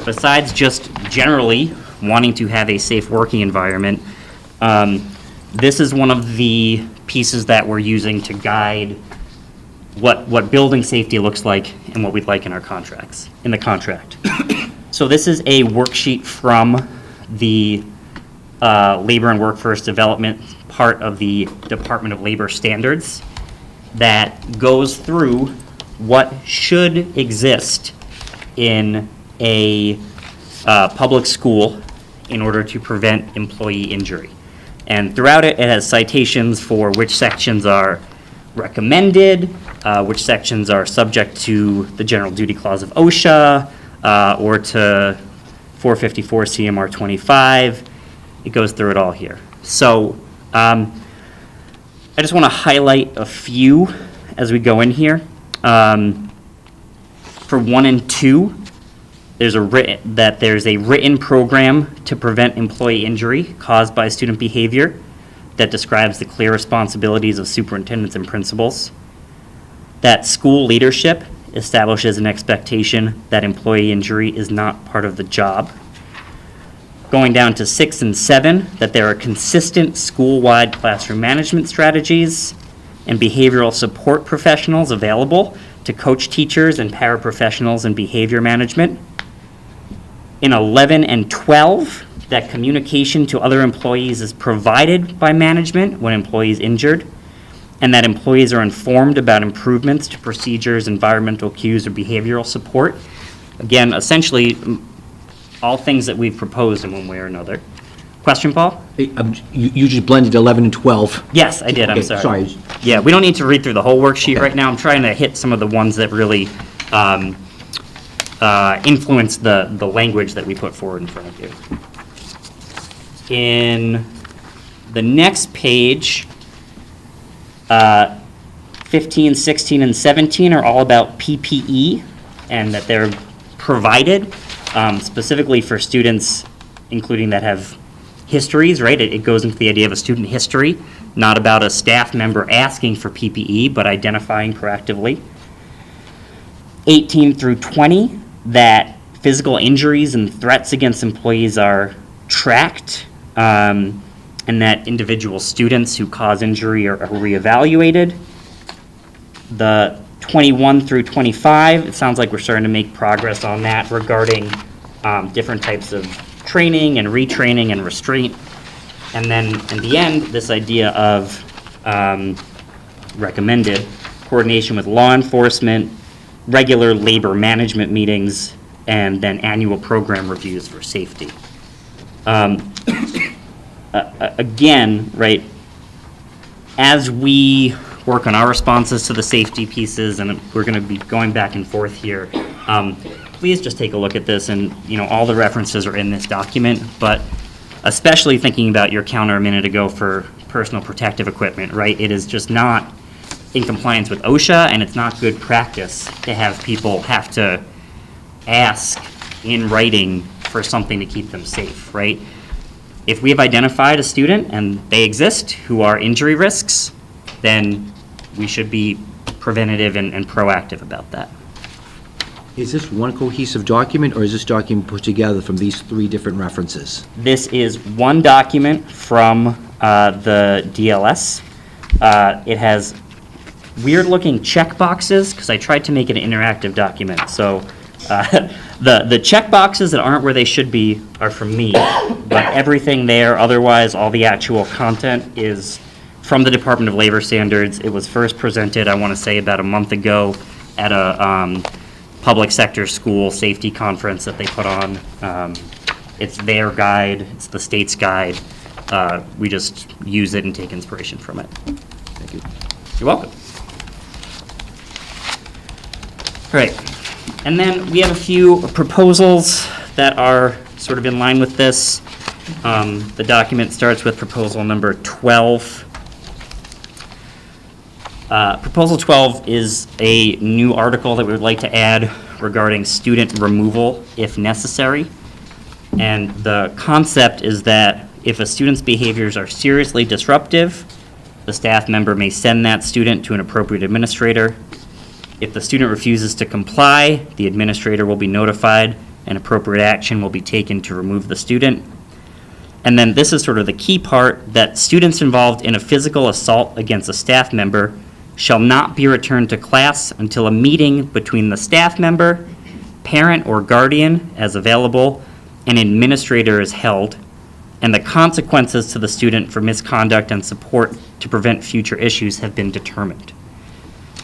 Besides just generally wanting to have a safe working environment, this is one of the pieces that we're using to guide what building safety looks like and what we'd like in our contracts, in the contract. So this is a worksheet from the Labor and Workforce Development part of the Department of Labor standards that goes through what should exist in a public school in order to prevent employee injury. And throughout it, it has citations for which sections are recommended, which sections are subject to the general duty clause of OSHA, or to 454 CMR 25. It goes through it all here. So I just want to highlight a few as we go in here. For 1 and 2, there's a written program to prevent employee injury caused by student behavior that describes the clear responsibilities of superintendents and principals. That school leadership establishes an expectation that employee injury is not part of the job. Going down to 6 and 7, that there are consistent school-wide classroom management strategies and behavioral support professionals available to coach teachers and paraprofessionals in behavior management. In 11 and 12, that communication to other employees is provided by management when employee is injured, and that employees are informed about improvements to procedures, environmental cues, or behavioral support. Again, essentially, all things that we've proposed in one way or another. Question, Paul?
Hey, you just blended 11 and 12.
Yes, I did, I'm
Okay,
sorry.
sorry.
Yeah, we don't need to read through the whole worksheet
Okay.
right now. I'm trying to hit some of the ones that really influence the language that we put forward in front of you. In the next page, 15, 16, and 17 are all about PPE, and that they're provided specifically for students, including that have histories, right? It goes into the idea of a student history, not about a staff member asking for PPE, but identifying proactively. 18 through 20, that physical injuries and threats against employees are tracked, and that individual students who cause injury are reevaluated. The 21 through 25, it sounds like we're starting to make progress on that regarding different types of training and retraining and restraint. And then in the end, this idea of recommended coordination with law enforcement, regular labor management meetings, and then annual program reviews for safety. Again, right, as we work on our responses to the safety pieces, and we're going to be going back and forth here, please just take a look at this, and, you know, all the references are in this document, but especially thinking about your counter a minute ago for personal protective equipment, right? It is just not in compliance with OSHA, and it's not good practice to have people have to ask in writing for something to keep them safe, right? If we have identified a student, and they exist, who are injury risks, then we should be preventative and proactive about that.
Is this one cohesive document, or is this document put together from these 3 different references?
This is one document from the DLS. It has weird-looking check boxes, because I tried to make it an interactive document. So the check boxes that aren't where they should be are from me, but everything there, otherwise, all the actual content is from the Department of Labor Standards. It was first presented, I want to say, about a month ago at a public sector school safety conference that they put on. It's their guide, it's the state's guide. We just use it and take inspiration from it.
Thank you.
You're welcome. All right, and then we have a few proposals that are sort of in line with this. The document starts with proposal number 12. Proposal 12 is a new article that we would like to add regarding student removal if necessary. And the concept is that if a student's behaviors are seriously disruptive, the staff member may send that student to an appropriate administrator. If the student refuses to comply, the administrator will be notified and appropriate action will be taken to remove the student. And then this is sort of the key part, that students involved in a physical assault against a staff member shall not be returned to class until a meeting between the staff member, parent or guardian as available, and administrator is held, and the consequences to the student for misconduct and support to prevent future issues have been determined.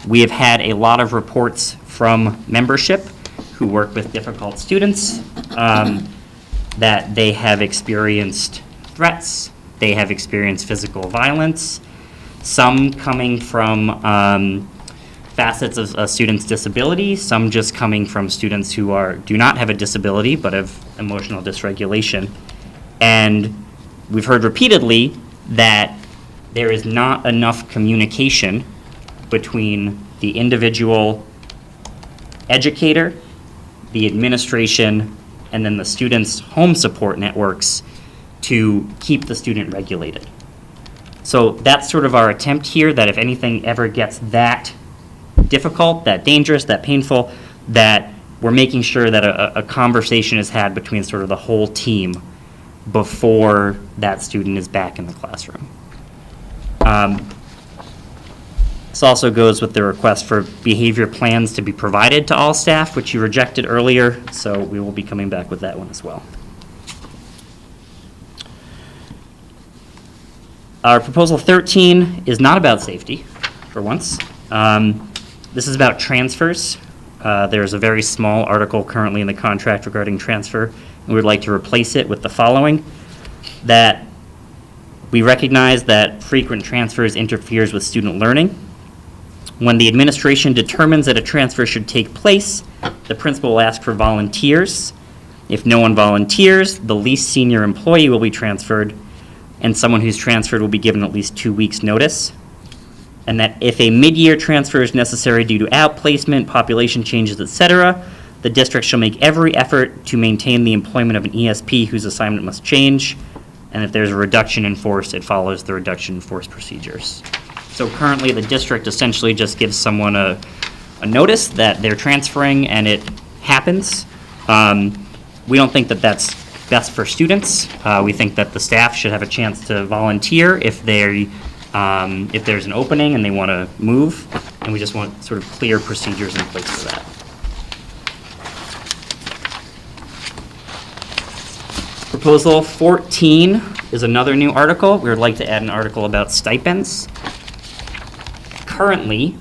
We have had a lot of reports from membership who work with difficult students that they have experienced threats, they have experienced physical violence, some coming from facets of a student's disability, some just coming from students who do not have a disability but have emotional dysregulation. And we've heard repeatedly that there is not enough communication between the individual educator, the administration, and then the student's home support networks to keep the student regulated. So that's sort of our attempt here, that if anything ever gets that difficult, that dangerous, that painful, that we're making sure that a conversation is had between sort of the whole team before that student is back in the classroom. This also goes with the request for behavior plans to be provided to all staff, which you rejected earlier, so we will be coming back with that one as well. Our proposal 13 is not about safety, for once. This is about transfers. There's a very small article currently in the contract regarding transfer, and we would like to replace it with the following: that we recognize that frequent transfers interferes with student learning. When the administration determines that a transfer should take place, the principal will ask for volunteers. If no one volunteers, the least senior employee will be transferred, and someone who's transferred will be given at least 2 weeks' notice. And that if a mid-year transfer is necessary due to outplacement, population changes, etc., the district shall make every effort to maintain the employment of an ESP whose assignment must change. And if there's a reduction in force, it follows the reduction in force procedures. So currently, the district essentially just gives someone a notice that they're transferring, and it happens. We don't think that that's best for students. We think that the staff should have a chance to volunteer if there's an opening and they want to move, and we just want sort of clear procedures in place for that. Proposal 14 is another new article. We would like to add an article about stipends. currently,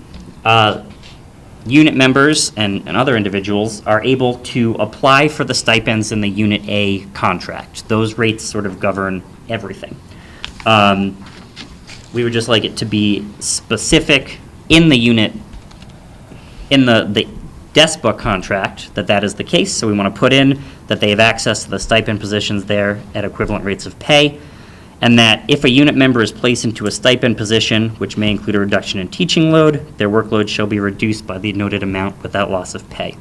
unit members and other individuals are able to apply for the stipends in the Unit A contract. Those rates sort of govern everything. We would just like it to be specific in the unit, in the DESPA contract, that is the case. So we want to put in that they have access to the stipend positions there at equivalent rates of pay, and that if a unit member is placed into a stipend position, which may include a reduction in teaching load, their workload shall be reduced by the noted amount without loss of pay.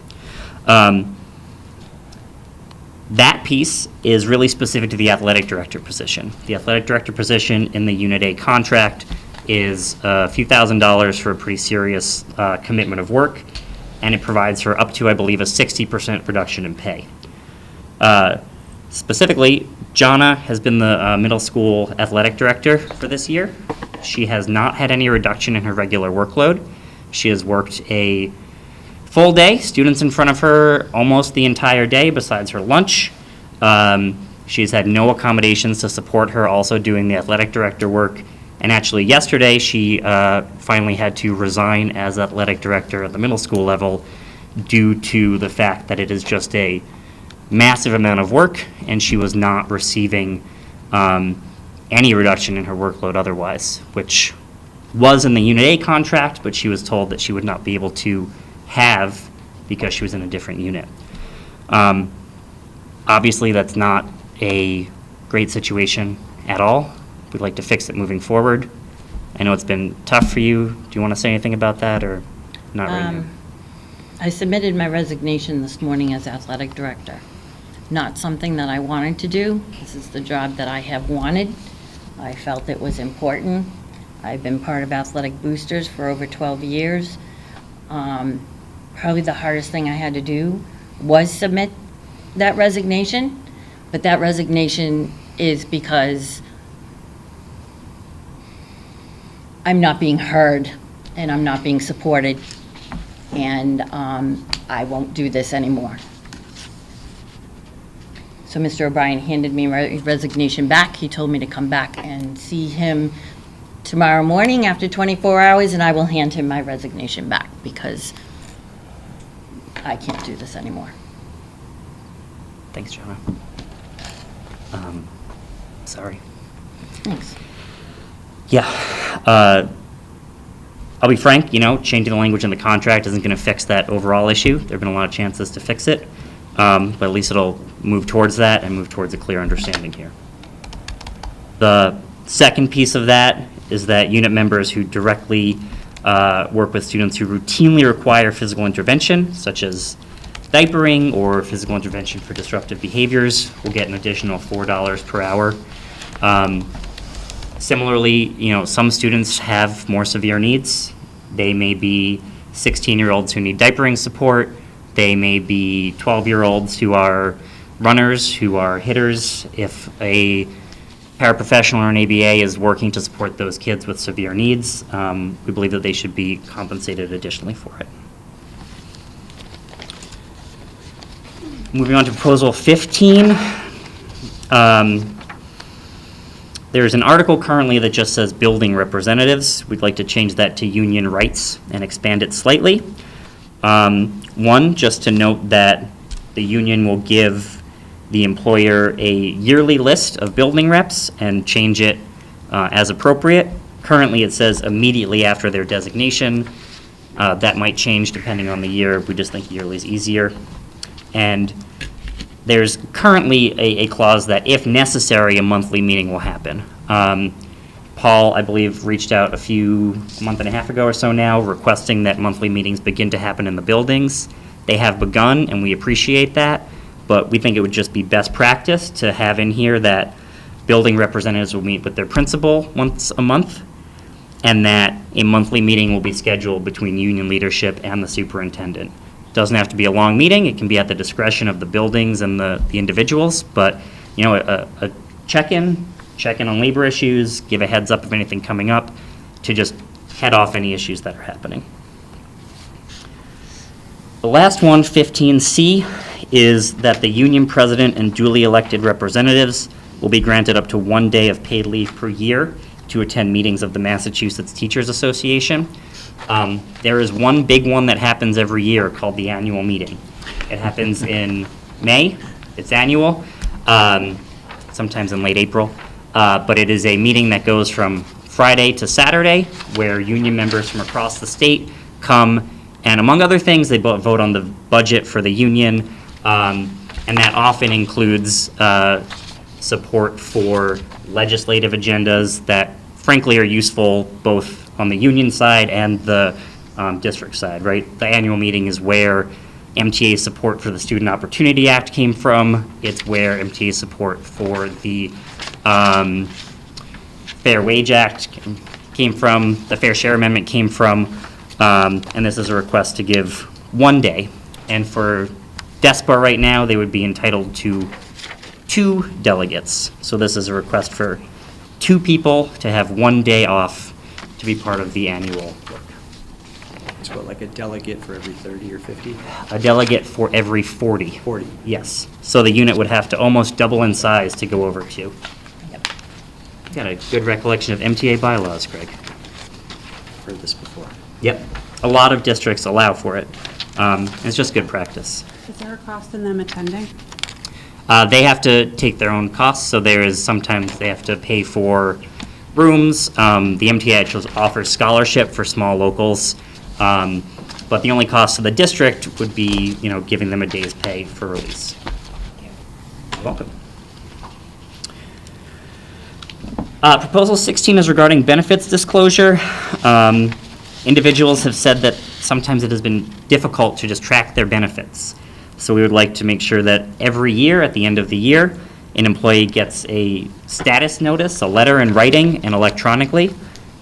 That piece is really specific to the athletic director position. The athletic director position in the Unit A contract is a few $1,000s for a pretty serious commitment of work, and it provides for up to, I believe, a 60% reduction in pay. Specifically, Jonna has been the middle school athletic director for this year. She has not had any reduction in her regular workload. She has worked a full day, students in front of her almost the entire day besides her lunch. She's had no accommodations to support her also doing the athletic director work. And actually yesterday, she finally had to resign as athletic director at the middle school level due to the fact that it is just a massive amount of work, and she was not receiving any reduction in her workload otherwise, which was in the Unit A contract, but she was told that she would not be able to have because she was in a different unit. Obviously, that's not a great situation at all. We'd like to fix it moving forward. I know it's been tough for you. Do you want to say anything about that, or not right now?
I submitted my resignation this morning as athletic director. Not something that I wanted to do. This is the job that I have wanted. I felt it was important. I've been part of Athletic Boosters for over 12 years. Probably the hardest thing I had to do was submit that resignation, but that resignation is because I'm not being heard and I'm not being supported, and I won't do this anymore. So Mr. O'Brien handed me my resignation back. He told me to come back and see him tomorrow morning after 24 hours, and I will hand him my resignation back because I can't do this anymore.
Thanks, Jonna. Sorry.
Thanks.
Yeah. I'll be frank, changing the language in the contract isn't going to fix that overall issue. There have been a lot of chances to fix it, but at least it'll move towards that and move towards a clear understanding here. The second piece of that is that unit members who directly work with students who routinely require physical intervention, such as diapering or physical intervention for disruptive behaviors, will get an additional $4 per hour. Similarly, some students have more severe needs. They may be 16-year-olds who need diapering support. They may be 12-year-olds who are runners, who are hitters. If a paraprofessional or an ABA is working to support those kids with severe needs, we believe that they should be compensated additionally for it. Moving on to proposal 15. There's an article currently that just says building representatives. We'd like to change that to union rights and expand it slightly. One, just to note that the union will give the employer a yearly list of building reps and change it as appropriate. Currently, it says immediately after their designation. That might change depending on the year. We just think yearly is easier. And there's currently a clause that if necessary, a monthly meeting will happen. Paul, I believe, reached out a month and a half ago or so now, requesting that monthly meetings begin to happen in the buildings. They have begun, and we appreciate that, but we think it would just be best practice to have in here that building representatives will meet with their principal once a month, and that a monthly meeting will be scheduled between union leadership and the superintendent. Doesn't have to be a long meeting. It can be at the discretion of the buildings and the individuals, but a check-in on labor issues, give a heads up of anything coming up, to just head off any issues that are happening. The last one, 15C, is that the union president and duly elected representatives will be granted up to 1 day of paid leave per year to attend meetings of the Massachusetts Teachers Association. There is one big one that happens every year called the annual meeting. It happens in May, it's annual, sometimes in late April. But it is a meeting that goes from Friday to Saturday, where union members from across the state come, and among other things, they vote on the budget for the union, and that often includes support for legislative agendas that frankly are useful both on the union side and the district side, right? The annual meeting is where MTA support for the Student Opportunity Act came from. It's where MTA support for the Fair Wage Act came from, the Fair Share Amendment came from, and this is a request to give one day. And for DESPA right now, they would be entitled to 2 delegates. So this is a request for 2 people to have 1 day off to be part of the annual work.
It's what, like a delegate for every 30 or 50?
A delegate for every 40.
40.
Yes. So the unit would have to almost double in size to go over 2. Got a good recollection of MTA bylaws, Greg.
Heard this before.
Yep. A lot of districts allow for it. It's just good practice.
Is there a cost in them attending?
They have to take their own costs, so there is sometimes they have to pay for rooms. The MTA actually offers scholarship for small locals, but the only cost to the district would be, giving them a day's pay for release. You're welcome. Proposal 16 is regarding benefits disclosure. Individuals have said that sometimes it has been difficult to just track their benefits. So we would like to make sure that every year, at the end of the year, an employee gets a status notice, a letter in writing and electronically,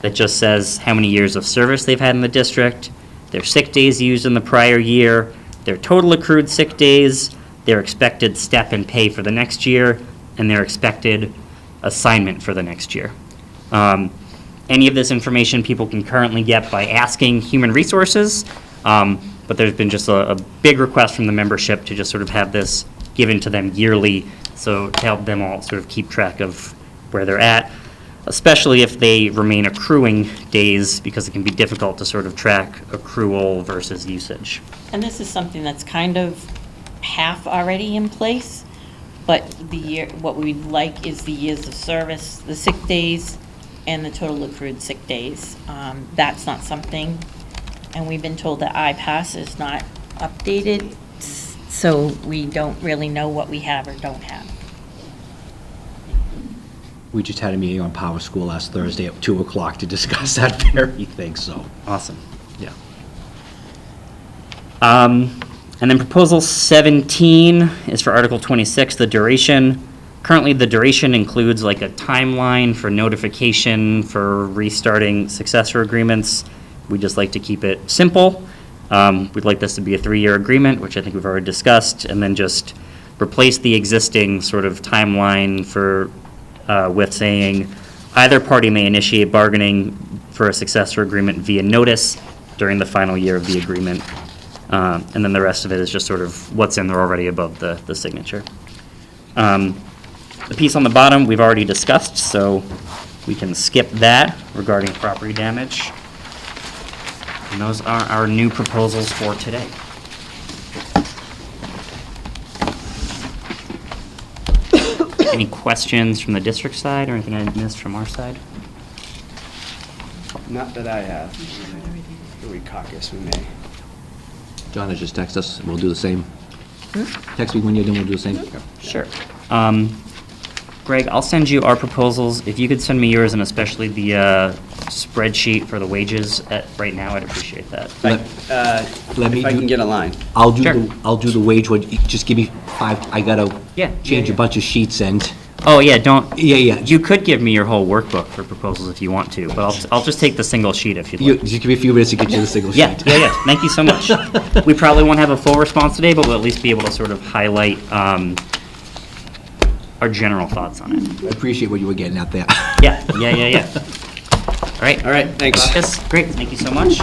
that just says how many years of service they've had in the district, their sick days used in the prior year, their total accrued sick days, their expected step and pay for the next year, and their expected assignment for the next year. Any of this information people can currently get by asking Human Resources, but there's been just a big request from the membership to just sort of have this given to them yearly, so to help them all sort of keep track of where they're at, especially if they remain accruing days, because it can be difficult to sort of track accrual versus usage.
And this is something that's kind of half already in place, but what we'd like is the years of service, the sick days, and the total accrued sick days. That's not something, and we've been told that iPass is not updated, so we don't really know what we have or don't have.
We just had a meeting on Power School last Thursday at 2 o'clock to discuss that very thing, so,
Awesome.
yeah.
And then proposal 17 is for Article 26, the duration. Currently, the duration includes like a timeline for notification for restarting successor agreements. We'd just like to keep it simple. We'd like this to be a 3-year agreement, which I think we've already discussed, and then just replace the existing sort of timeline for, with saying either party may initiate bargaining for a successor agreement via notice during the final year of the agreement. And then the rest of it is just sort of what's in there already above the signature. The piece on the bottom, we've already discussed, so we can skip that regarding property damage. And those are our new proposals for today. Any questions from the district side or anything I missed from our side?
Not that I have. We caucus, we may.
John, just text us, and we'll do the same. Text me when you're done, we'll do the same.
Sure. Greg, I'll send you our proposals. If you could send me yours, and especially the spreadsheet for the wages right now, I'd appreciate that.
Let me
If I
do-
can get a line.
I'll do
Sure.
I'll do the wage one, just give me 5, I gotta
Yeah,
change
yeah,
a bunch of sheets and,
Oh, yeah, don't.
yeah.
You could give me your whole workbook for proposals if you want to, but I'll just take the single sheet if you'd
You,
like.
just give me a few minutes to get you the single sheet.
Yeah. Thank you so much. We probably won't have a full response today, but we'll at least be able to sort of highlight our general thoughts on it.
I appreciate what you were getting at there.
Yeah. All right.
All right, thanks.
Yes, great, thank you so much.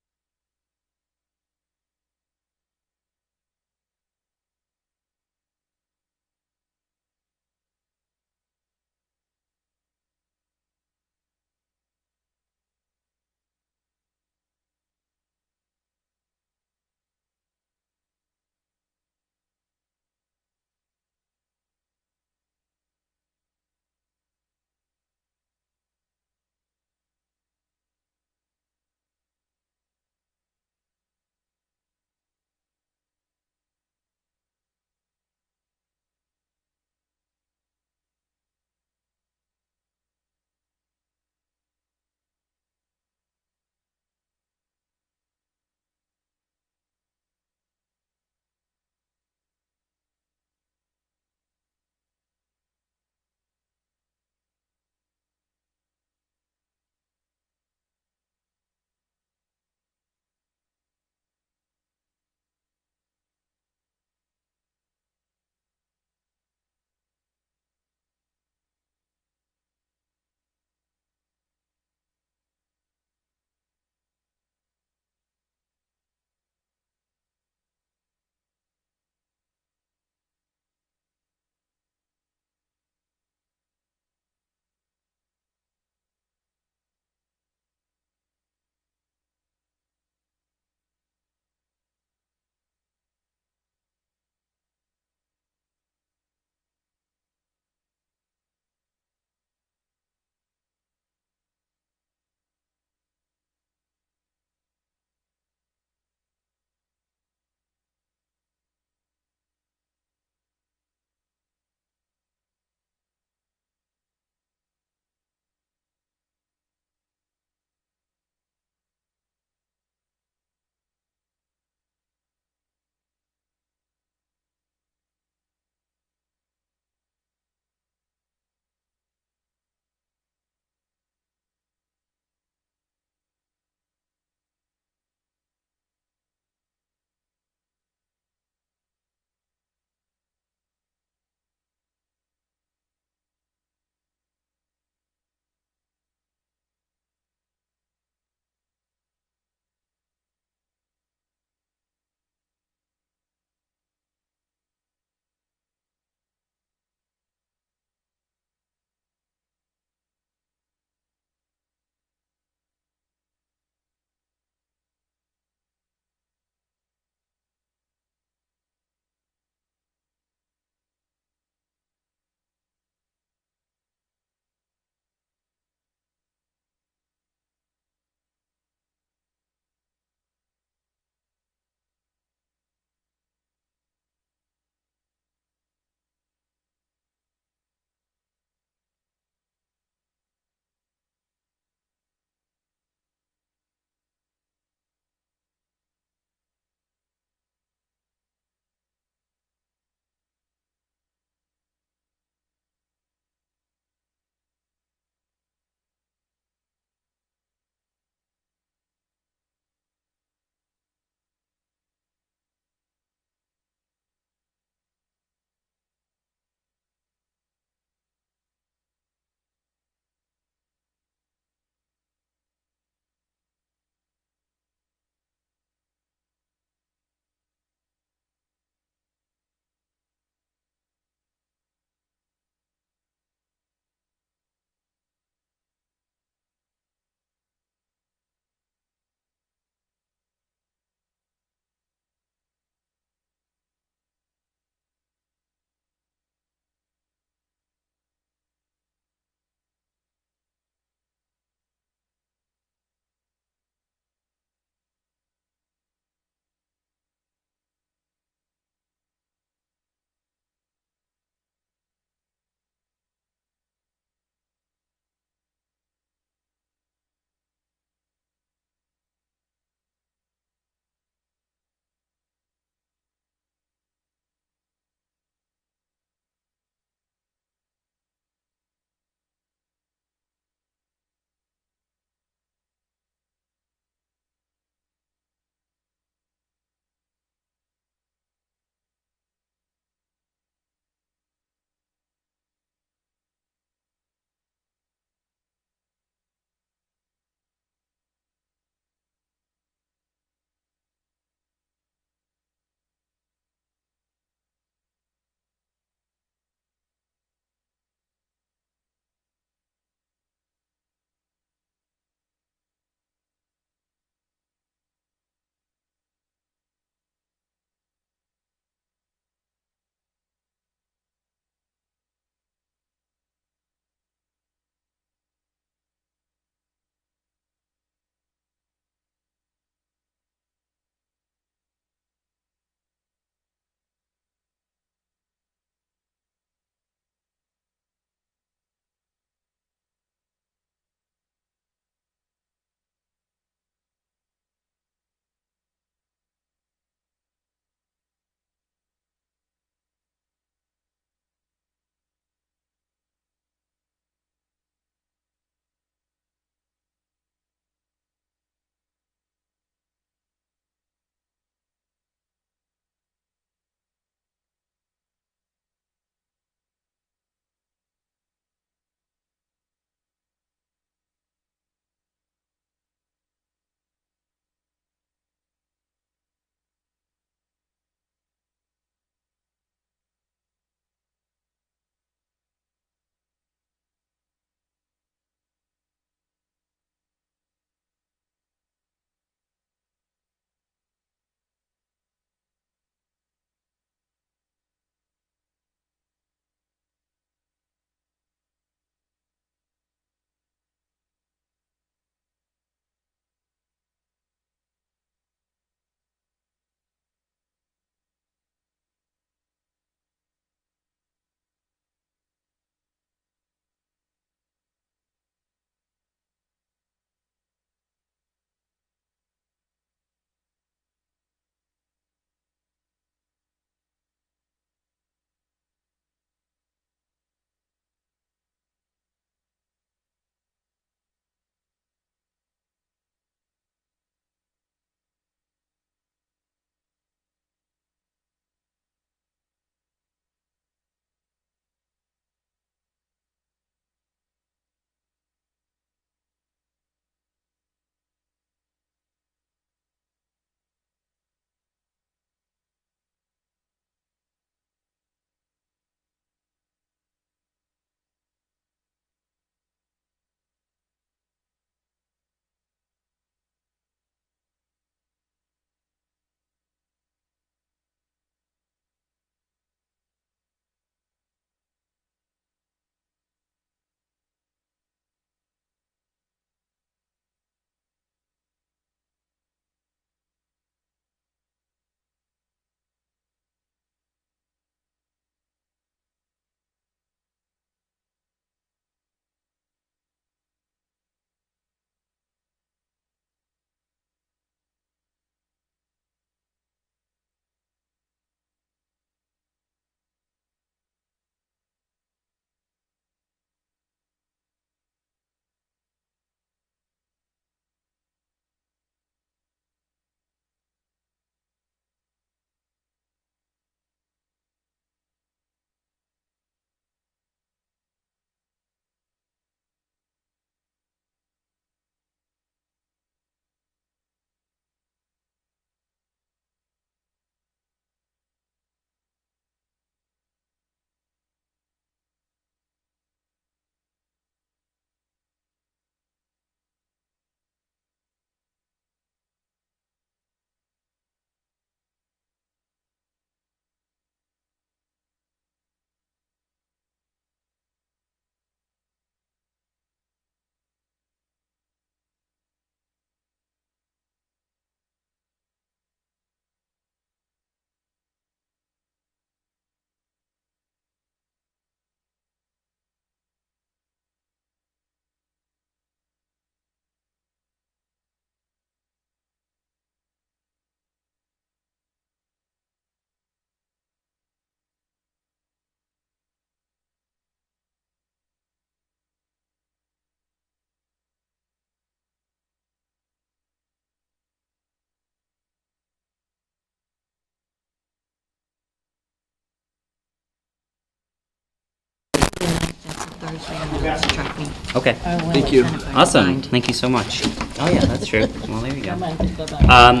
Okay.
Thank you.
Awesome, thank you so much. Oh, yeah, that's true. Well, there you go.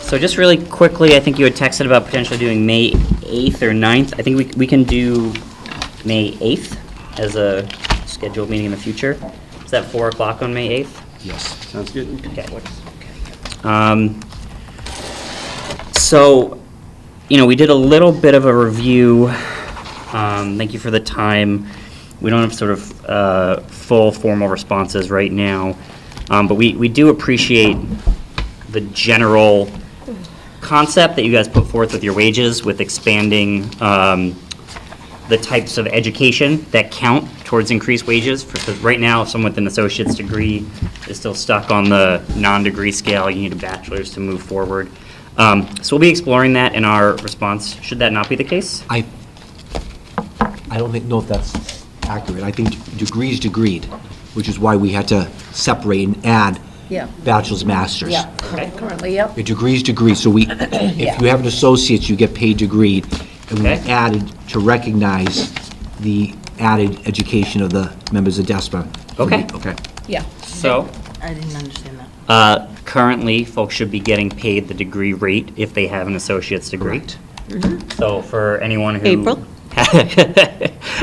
So just really quickly, I think you had texted about potentially doing May 8th or 9th. I think we can do May 8th as a scheduled meeting in the future. Is that 4 o'clock on May 8th?
Yes.
Sounds good.
Okay. So, we did a little bit of a review. Thank you for the time. We don't have sort of full formal responses right now, but we do appreciate the general concept that you guys put forth with your wages, with expanding the types of education that count towards increased wages. Because right now, someone with an associate's degree is still stuck on the non-degree scale. You need a bachelor's to move forward. So we'll be exploring that in our response, should that not be the case.
I don't know if that's accurate. I think degree's degreed, which is why we had to separate and add
Yeah.
bachelor's, master's.
Yeah, currently, yep.
Your degree's degree, so if you have an associate's, you get paid degreed. And we
Okay.
added to recognize the added education of the members of DESPA.
Okay.
Okay.
Yeah.
So,
I didn't understand that.
currently, folks should be getting paid the degree rate if they have an associate's degree. So for anyone who
April?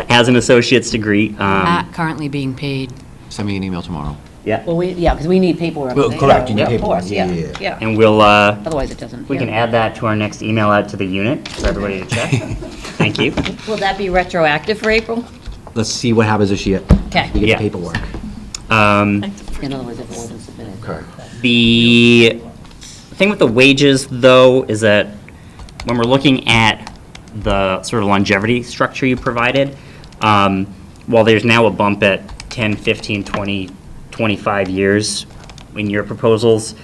has an associate's degree,
Not currently being paid.
Send me an email tomorrow.
yeah,
Well, because we need paperwork.
Well, correct, you need
Yeah,
paperwork.
Of course,
Yeah,
yeah,
yeah,
yeah.
and we'll,
Otherwise, it doesn't.
we can
yeah.
add that to our next email out to the unit for everybody to check. Thank you.
Will that be retroactive for April?
Let's see what happens this year.
Okay.
We get
Yeah.
the paperwork.
In other words, if it wasn't submitted.
Correct.
The thing with the wages, though, is that when we're looking at the sort of longevity structure you provided, while there's now a bump at 10, 15, 20, 25 years in your proposals,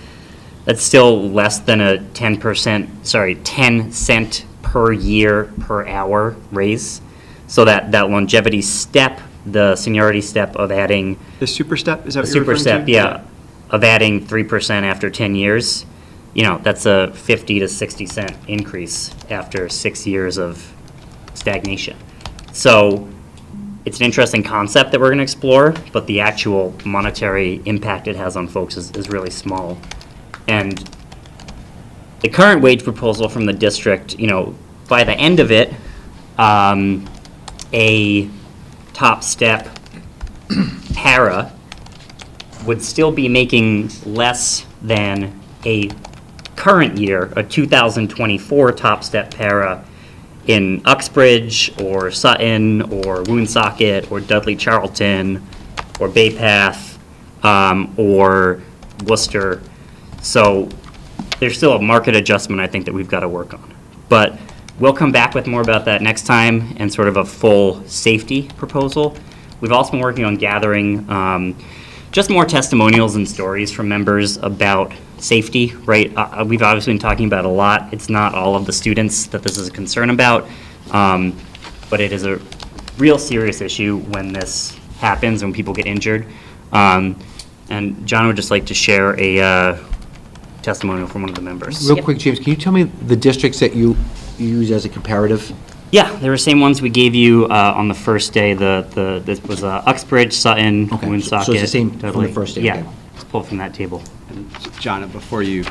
that's still less than a 10 cent per year per hour raise. So that longevity step, the seniority step of adding
The super step, is that
the
what you're
super
referring
step,
to?
yeah, of adding 3% after 10 years, that's a 50 to 60 cent increase after 6 years of stagnation. So it's an interesting concept that we're going to explore, but the actual monetary impact it has on folks is really small. And the current wage proposal from the district, by the end of it, a top step para would still be making less than a current year, a 2024 top step para in Uxbridge or Sutton or Woonsocket or Dudley Charlton or Bay Path or Worcester. So there's still a market adjustment, I think, that we've got to work on. But we'll come back with more about that next time and sort of a full safety proposal. We've also been working on gathering just more testimonials and stories from members about safety, right? We've obviously been talking about a lot. It's not all of the students that this is a concern about, but it is a real serious issue when this happens, when people get injured. And John would just like to share a testimonial from one of the members.
Real quick, James, can you tell me the districts that you use as a comparative?
Yeah, they're the same ones we gave you on the first day. This was Uxbridge, Sutton,
Okay, so-
Woonsocket.
so it's the same from the
Dudley.
first day,
Yeah,
okay.
let's pull from that table.
John, before you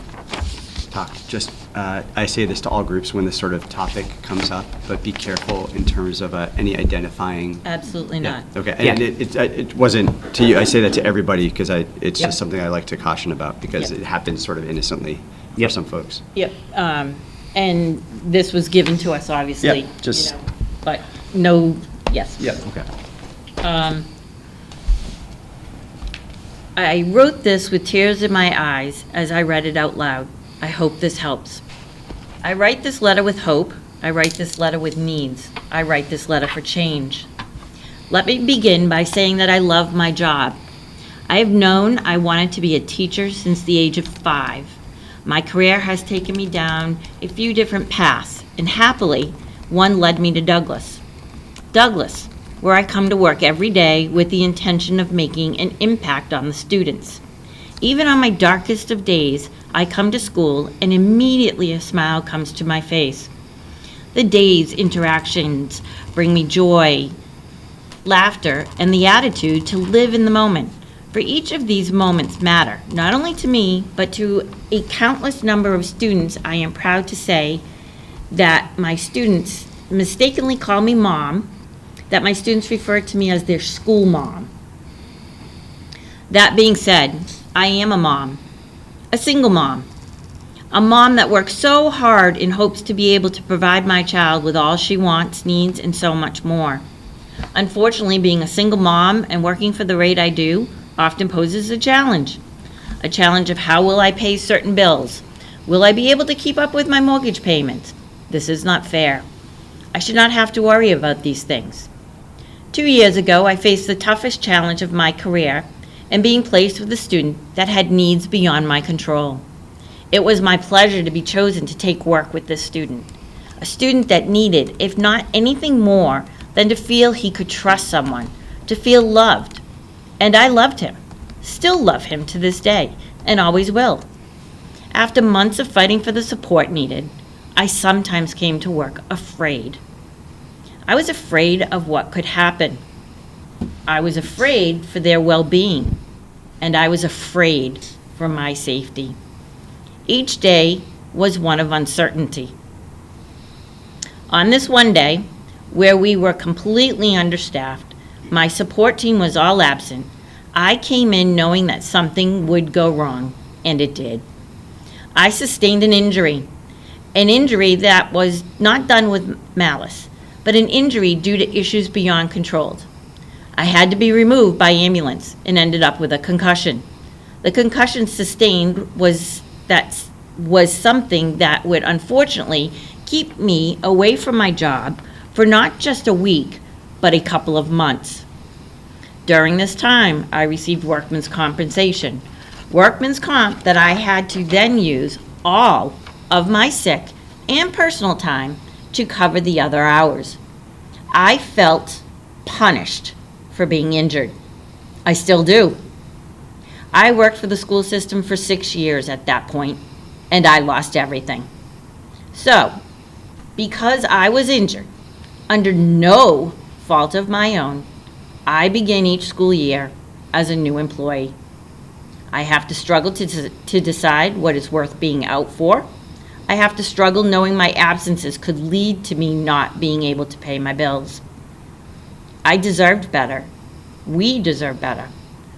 talk, just, I say this to all groups when this sort of topic comes up, but be careful in terms of any identifying.
Absolutely not.
Okay,
Yeah.
and it wasn't to you, I say that to everybody because it's
Yep.
just something I like to caution about because
Yep.
it happens sort of innocently for
Yep.
some folks.
Yep, and this was given to us, obviously.
Yeah, just-
But no, yes.
Okay.
I wrote this with tears in my eyes as I read it out loud. I hope this helps. I write this letter with hope. I write this letter with needs. I write this letter for change. Let me begin by saying that I love my job. I have known I wanted to be a teacher since the age of 5. My career has taken me down a few different paths, and happily, one led me to Douglas. Douglas, where I come to work every day with the intention of making an impact on the students. Even on my darkest of days, I come to school and immediately a smile comes to my face. The day's interactions bring me joy laughter, and the attitude to live in the moment. For each of these moments matter, not only to me, but to a countless number of students. I am proud to say that my students mistakenly call me mom, that my students refer to me as their school mom. That being said, I am a mom, a single mom, a mom that works so hard in hopes to be able to provide my child with all she wants, needs, and so much more. Unfortunately, being a single mom and working for the rate I do often poses a challenge of how will I pay certain bills? Will I be able to keep up with my mortgage payments? This is not fair. I should not have to worry about these things. 2 years ago, I faced the toughest challenge of my career in being placed with a student that had needs beyond my control. It was my pleasure to be chosen to take work with this student, a student that needed, if not anything more, than to feel he could trust someone, to feel loved. And I loved him, still love him to this day, and always will. After months of fighting for the support needed, I sometimes came to work afraid. I was afraid of what could happen. I was afraid for their well-being, and I was afraid for my safety. Each day was one of uncertainty. On this one day, where we were completely understaffed, my support team was all absent, I came in knowing that something would go wrong, and it did. I sustained an injury that was not done with malice, but an injury due to issues beyond control. I had to be removed by ambulance and ended up with a concussion. The concussion sustained was something that would unfortunately keep me away from my job for not just a week, but a couple of months. During this time, I received workman's compensation. Workman's comp that I had to then use all of my sick and personal time to cover the other hours. I felt punished for being injured. I still do. I worked for the school system for 6 years at that point, and I lost everything. So, because I was injured, under no fault of my own, I begin each school year as a new employee. I have to struggle to decide what is worth being out for. I have to struggle knowing my absences could lead to me not being able to pay my bills. I deserved better. We deserve better.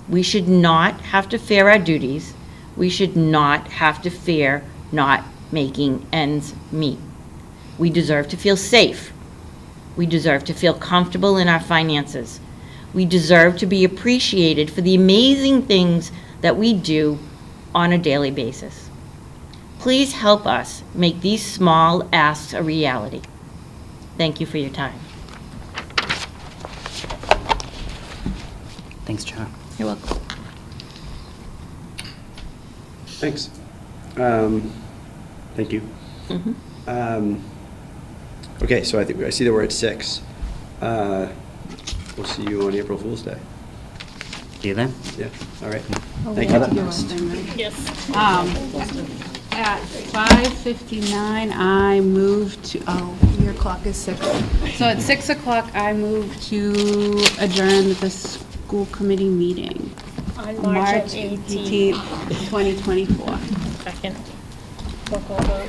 We should not have to fear our duties. We should not have to fear not making ends meet. We deserve to feel safe. We deserve to feel comfortable in our finances. We deserve to be appreciated for the amazing things that we do on a daily basis. Please help us make these small asks a reality. Thank you for your time.
Thanks, John.
You're welcome.
Thanks. Thank you. Okay, so I see that we're at 6. We'll see you on April Fool's Day.
See you then.
Yeah, all right.
Oh,
Thank
we
you.
have to do one thing, right? Yes. At 5:59, I moved to, your clock is 6. So at 6 o'clock, I moved to adjourn the school committee meeting.
On
March 18th, 2024.
Second. Roll call vote.